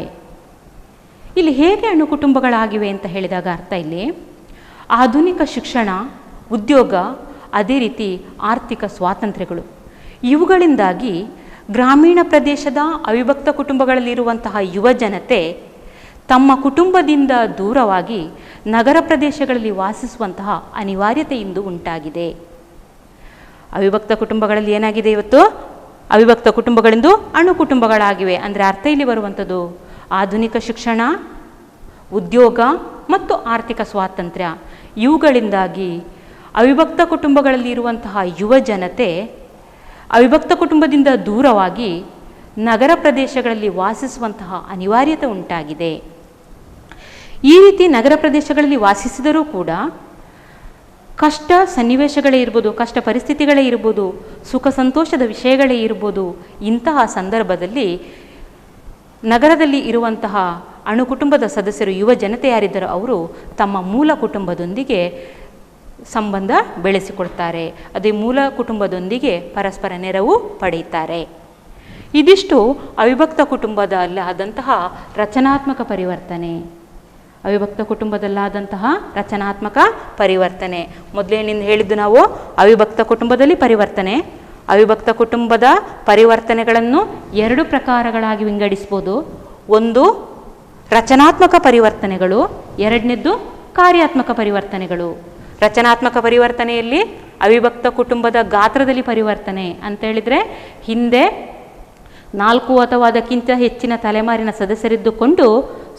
Speaker 1: ಇಲ್ಲಿ ಹೇಗೆ ಅಣು ಕುಟುಂಬಗಳಾಗಿವೆ ಅಂತ ಹೇಳಿದಾಗ ಅರ್ಥ ಇಲ್ಲಿ ಆಧುನಿಕ ಶಿಕ್ಷಣ, ಉದ್ಯೋಗ, ಅದೇ ರೀತಿ ಆರ್ಥಿಕ ಸ್ವಾತಂತ್ರ್ಯಗಳು ಇವುಗಳಿಂದಾಗಿ ಗ್ರಾಮೀಣ ಪ್ರದೇಶದ ಅವಿಭಕ್ತ ಕುಟುಂಬಗಳಲ್ಲಿರುವಂತಹ ಯುವ ಜನತೆ ತಮ್ಮ ಕುಟುಂಬದಿಂದ ದೂರವಾಗಿ ನಗರ ಪ್ರದೇಶಗಳಲ್ಲಿ ವಾಸಿಸುವಂತಹ ಅನಿವಾರ್ಯತೆ ಇಂದು ಉಂಟಾಗಿದೆ. ಅವಿಭಕ್ತ ಕುಟುಂಬಗಳಲ್ಲಿ ಏನಾಗಿದೆ ಇವತ್ತು? ಅವಿಭಕ್ತ ಕುಟುಂಬಗಳಿಂದು ಅಣು ಕುಟುಂಬಗಳಾಗಿವೆ. ಅಂದರೆ ಅರ್ಥ ಇಲ್ಲಿ ಬರುವಂಥದ್ದು ಆಧುನಿಕ ಶಿಕ್ಷಣ, ಉದ್ಯೋಗ ಮತ್ತು ಆರ್ಥಿಕ ಸ್ವಾತಂತ್ರ್ಯ ಇವುಗಳಿಂದಾಗಿ ಅವಿಭಕ್ತ ಕುಟುಂಬಗಳಲ್ಲಿ ಇರುವಂತಹ ಯುವ ಜನತೆ ಅವಿಭಕ್ತ ಕುಟುಂಬದಿಂದ ದೂರವಾಗಿ ನಗರ ಪ್ರದೇಶಗಳಲ್ಲಿ ವಾಸಿಸುವಂತಹ ಅನಿವಾರ್ಯತೆ ಉಂಟಾಗಿದೆ. ಈ ರೀತಿ ನಗರ ಪ್ರದೇಶಗಳಲ್ಲಿ ವಾಸಿಸಿದರೂ ಕೂಡ ಕಷ್ಟ ಸನ್ನಿವೇಶಗಳೇ ಇರ್ಬೋದು, ಕಷ್ಟ ಪರಿಸ್ಥಿತಿಗಳೇ ಇರ್ಬೋದು, ಸುಖ ಸಂತೋಷದ ವಿಷಯಗಳೇ ಇರ್ಬೋದು, ಇಂತಹ ಸಂದರ್ಭದಲ್ಲಿ ನಗರದಲ್ಲಿ ಇರುವಂತಹ ಅಣು ಕುಟುಂಬದ ಸದಸ್ಯರು ಯುವ ಜನತೆ ಯಾರಿದ್ದಾರೋ ಅವರು ತಮ್ಮ ಮೂಲ ಕುಟುಂಬದೊಂದಿಗೆ ಸಂಬಂಧ ಬೆಳೆಸಿಕೊಳ್ತಾರೆ. ಅದೇ ಮೂಲ ಕುಟುಂಬದೊಂದಿಗೆ ಪರಸ್ಪರ ನೆರವು ಪಡೆಯುತ್ತಾರೆ. ಇದಿಷ್ಟು ಅವಿಭಕ್ತ ಕುಟುಂಬದಲ್ಲಾದಂತಹ ರಚನಾತ್ಮಕ ಪರಿವರ್ತನೆ. ಮೊದಲೇನಿಂದ ಹೇಳಿದ್ದು ನಾವು ಅವಿಭಕ್ತ ಕುಟುಂಬದಲ್ಲಿ ಪರಿವರ್ತನೆ. ಅವಿಭಕ್ತ ಕುಟುಂಬದ ಪರಿವರ್ತನೆಗಳನ್ನು 2 ಪ್ರಕಾರಗಳಾಗಿ ವಿಂಗಡಿಸ್ಬೋದು. ಒಂದು ರಚನಾತ್ಮಕ ಪರಿವರ್ತನೆಗಳು, ಎರಡನೇದ್ದು ಕಾರ್ಯಾತ್ಮಕ ಪರಿವರ್ತನೆಗಳು. ರಚನಾತ್ಮಕ ಪರಿವರ್ತನೆಯಲ್ಲಿ ಅವಿಭಕ್ತ ಕುಟುಂಬದ ಗಾತ್ರದಲ್ಲಿ ಪರಿವರ್ತನೆ ಅಂತ ಹೇಳಿದರೆ ಹಿಂದೆ 4 ಅಥವಾ ಅದಕ್ಕಿಂತ ಹೆಚ್ಚಿನ ತಲೆಮಾರಿನ ಸದಸ್ಯರಿದ್ದುಕೊಂಡು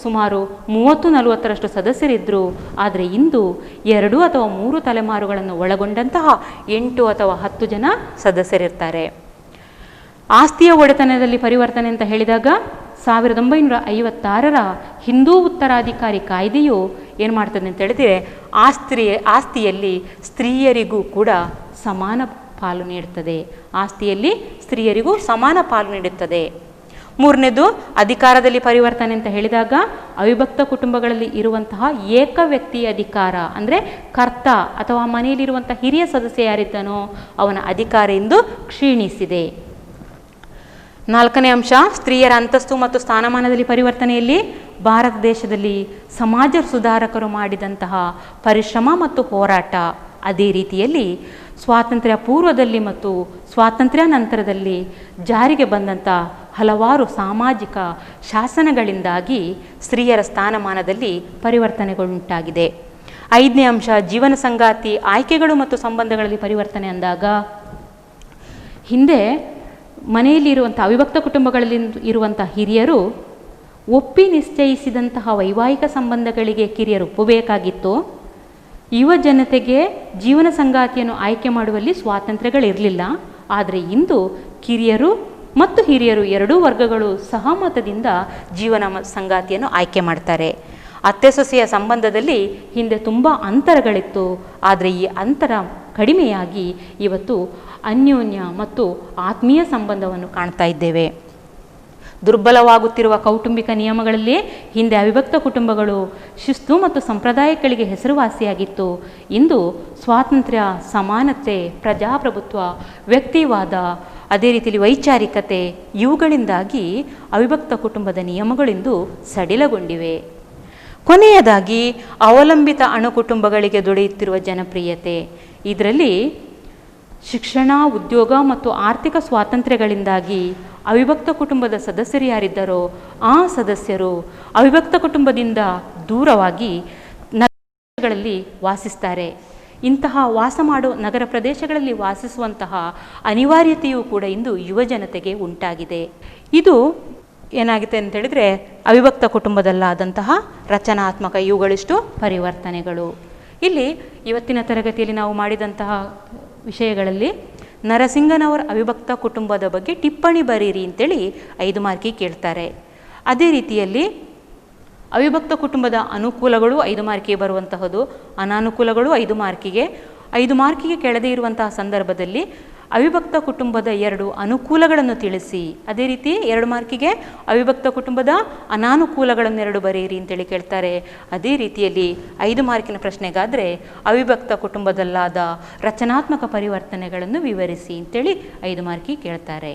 Speaker 1: ಸುಮಾರು 30-40ರಷ್ಟು ಸದಸ್ಯರಿದ್ದರು. ಆದರೆ ಇಂದು 2 ಅಥವಾ 3 ತಲೆಮಾರುಗಳನ್ನು ಒಳಗೊಂಡಂತಹ 8 ಅಥವಾ 10 ಜನ ಸದಸ್ಯರಿರ್ತಾರೆ. ಆಸ್ತಿಯ ಒಡೆತನದಲ್ಲಿ ಪರಿವರ್ತನೆ ಅಂತ ಹೇಳಿದಾಗ 1956ರ ಹಿಂದೂ ಉತ್ತರಾಧಿಕಾರಿ ಕಾಯ್ದೆಯು ಏನು ಮಾಡ್ತದೆ ಅಂತ ಹೇಳಿದರೆ ಆಸ್ತಿಯಲ್ಲಿ ಸ್ತ್ರೀಯರಿಗೂ ಕೂಡ ಸಮಾನ ಪಾಲು ನೀಡುತ್ತದೆ. ಮೂರನೇದು ಅಧಿಕಾರದಲ್ಲಿ ಪರಿವರ್ತನೆ ಅಂತ ಹೇಳಿದಾಗ ಅವಿಭಕ್ತ ಕುಟುಂಬಗಳಲ್ಲಿ ಇರುವಂತಹ ಏಕ ವ್ಯಕ್ತಿ ಅಧಿಕಾರ ಅಂದರೆ ಕರ್ತ ಅಥವಾ ಮನೆಯಲ್ಲಿರುವಂತಹ ಹಿರಿಯ ಸದಸ್ಯ ಯಾರಿದ್ದಾನೋ ಅವನ ಅಧಿಕಾರ ಇಂದು ಕ್ಷೀಣಿಸಿದೆ. 4ನೇ ಅಂಶ, ಸ್ತ್ರೀಯರ ಅಂತಸ್ತು ಮತ್ತು ಸ್ಥಾನಮಾನದಲ್ಲಿ ಪರಿವರ್ತನೆಯಲ್ಲಿ ಭಾರತ ದೇಶದಲ್ಲಿ ಸಮಾಜ ಸುಧಾರಕರು ಮಾಡಿದಂತಹ ಪರಿಶ್ರಮ ಮತ್ತು ಹೋರಾಟ, ಅದೇ ರೀತಿಯಲ್ಲಿ ಸ್ವಾತಂತ್ರ್ಯ ಪೂರ್ವದಲ್ಲಿ ಮತ್ತು ಸ್ವಾತಂತ್ರ್ಯ ನಂತರದಲ್ಲಿ ಜಾರಿಗೆ ಬಂದಂಥ ಹಲವಾರು ಸಾಮಾಜಿಕ ಶಾಸನಗಳಿಂದಾಗಿ ಸ್ತ್ರೀಯರ ಸ್ಥಾನಮಾನದಲ್ಲಿ ಪರಿವರ್ತನೆಗಳುಂಟಾಗಿದೆ. 5ನೇ ಅಂಶ, ಜೀವನ ಸಂಗಾತಿ ಆಯ್ಕೆಗಳು ಮತ್ತು ಸಂಬಂಧಗಳಲ್ಲಿ ಪರಿವರ್ತನೆ ಅಂದಾಗ, ಹಿಂದೆ ಮನೆಯಲ್ಲಿರುವಂಥ ಅವಿಭಕ್ತ ಕುಟುಂಬಗಳಲ್ಲಿ ಇರುವಂಥ ಹಿರಿಯರು ಒಪ್ಪಿ ನಿಶ್ಚಯಿಸಿದಂತಹ ವೈವಾಹಿಕ ಸಂಬಂಧಗಳಿಗೆ ಕಿರಿಯರು ಒಪ್ಪಬೇಕಾಗಿತ್ತು. ಯುವ ಜನತೆಗೆ ಜೀವನ ಸಂಗಾತಿಯನ್ನು ಆಯ್ಕೆ ಮಾಡುವಲ್ಲಿ ಸ್ವಾತಂತ್ರ್ಯಗಳಿರಲಿಲ್ಲ. ಆದರೆ ಇಂದು ಕಿರಿಯರು ಮತ್ತು ಹಿರಿಯರು ಎರಡೂ ವರ್ಗಗಳು ಸಹಮತದಿಂದ ಜೀವನ ಸಂಗಾತಿಯನ್ನು ಆಯ್ಕೆ ಮಾಡ್ತಾರೆ. ಅತ್ತೆ ಸೊಸೆಯ ಸಂಬಂಧದಲ್ಲಿ ಹಿಂದೆ ತುಂಬ ಅಂತರಗಳಿತ್ತು. ಆದರೆ ಈ ಅಂತರ ಕಡಿಮೆಯಾಗಿ ಇವತ್ತು ಅನ್ಯೋನ್ಯ ಮತ್ತು ಆತ್ಮೀಯ ಸಂಬಂಧವನ್ನು ಕಾಣ್ತಾ ಇದ್ದೇವೆ. ದುರ್ಬಲವಾಗುತ್ತಿರುವ ಕೌಟುಂಬಿಕ ನಿಯಮಗಳಲ್ಲಿ ಹಿಂದೆ ಅವಿಭಕ್ತ ಕುಟುಂಬಗಳು ಶಿಸ್ತು ಮತ್ತು ಸಂಪ್ರದಾಯಗಳಿಗೆ ಹೆಸರುವಾಸಿಯಾಗಿತ್ತು. ಇಂದು ಸ್ವಾತಂತ್ರ್ಯ, ಸಮಾನತೆ, ಪ್ರಜಾಪ್ರಭುತ್ವ, ವ್ಯಕ್ತಿವಾದ, ಅದೇ ರೀತಿಯಲ್ಲಿ ವೈಚಾರಿಕತೆ ಇವುಗಳಿಂದಾಗಿ ಅವಿಭಕ್ತ ಕುಟುಂಬದ ನಿಯಮಗಳಿಂದು ಸಡಿಲಗೊಂಡಿವೆ. ಕೊನೆಯದಾಗಿ ಅವಲಂಬಿತ ಅಣು ಕುಟುಂಬಗಳಿಗೆ ದೊರೆಯುತ್ತಿರುವ ಜನಪ್ರಿಯತೆ. ಇದರಲ್ಲಿ ಶಿಕ್ಷಣ, ಉದ್ಯೋಗ ಮತ್ತು ಆರ್ಥಿಕ ಸ್ವಾತಂತ್ರ್ಯಗಳಿಂದಾಗಿ ಅವಿಭಕ್ತ ಕುಟುಂಬದ ಸದಸ್ಯರು ಯಾರಿದ್ದರೋ ಆ ಸದಸ್ಯರು ಅವಿಭಕ್ತ ಕುಟುಂಬದಿಂದ ದೂರವಾಗಿ ನಗರಗಳಲ್ಲಿ ವಾಸಿಸ್ತಾರೆ. ಇಂತಹ ನಗರ ಪ್ರದೇಶಗಳಲ್ಲಿ ವಾಸಿಸುವಂತಹ ಅನಿವಾರ್ಯತೆಯೂ ಕೂಡ ಇಂದು ಯುವ ಜನತೆಗೆ ಉಂಟಾಗಿದೆ. ಇದು ಏನಾಗಿದೆ ಅಂತ ಹೇಳಿದರೆ ಅವಿಭಕ್ತ ಕುಟುಂಬದಲ್ಲಾದಂತಹ ರಚನಾತ್ಮಕ ಇವುಗಳಿಷ್ಟು ಪರಿವರ್ತನೆಗಳು. ಇಲ್ಲಿ ಇವತ್ತಿನ ತರಗತಿಯಲ್ಲಿ ನಾವು ಮಾಡಿದಂತಹ ವಿಷಯಗಳಲ್ಲಿ ನರಸಿಂಗನವರ ಅವಿಭಕ್ತ ಕುಟುಂಬದ ಬಗ್ಗೆ ಟಿಪ್ಪಣಿ ಬರೀರಿ ಅಂತೇಳಿ 5 ಮಾರ್ಕಿಗೆ ಕೇಳ್ತಾರೆ. ಅದೇ ರೀತಿಯಲ್ಲಿ ಅವಿಭಕ್ತ ಕುಟುಂಬದ ಅನುಕೂಲಗಳು 5 ಮಾರ್ಕಿಗೆ ಬರುವಂತಹದ್ದು, ಅನಾನುಕೂಲಗಳು 5 ಮಾರ್ಕಿಗೆ. 5 ಮಾರ್ಕಿಗೆ ಕೆಳದೇ ಇರುವಂತಹ ಸಂದರ್ಭದಲ್ಲಿ ಅವಿಭಕ್ತ ಕುಟುಂಬದ 2 ಅನುಕೂಲಗಳನ್ನು ತಿಳಿಸಿ. ಅದೇ ರೀತಿ 2 ಮಾರ್ಕಿಗೆ ಅವಿಭಕ್ತ ಕುಟುಂಬದ ಅನಾನುಕೂಲಗಳನ್ನು 2 ಬರೆಯಿರಿ ಅಂತೇಳಿ ಕೇಳ್ತಾರೆ. ಅದೇ ರೀತಿಯಲ್ಲಿ 5 ಮಾರ್ಕಿನ ಪ್ರಶ್ನೆಗಾದರೆ ಅವಿಭಕ್ತ ಕುಟುಂಬದಲ್ಲಾದ ರಚನಾತ್ಮಕ ಪರಿವರ್ತನೆಗಳನ್ನು ವಿವರಿಸಿ ಅಂತೇಳಿ 5 ಮಾರ್ಕಿಗೆ ಕೇಳ್ತಾರೆ.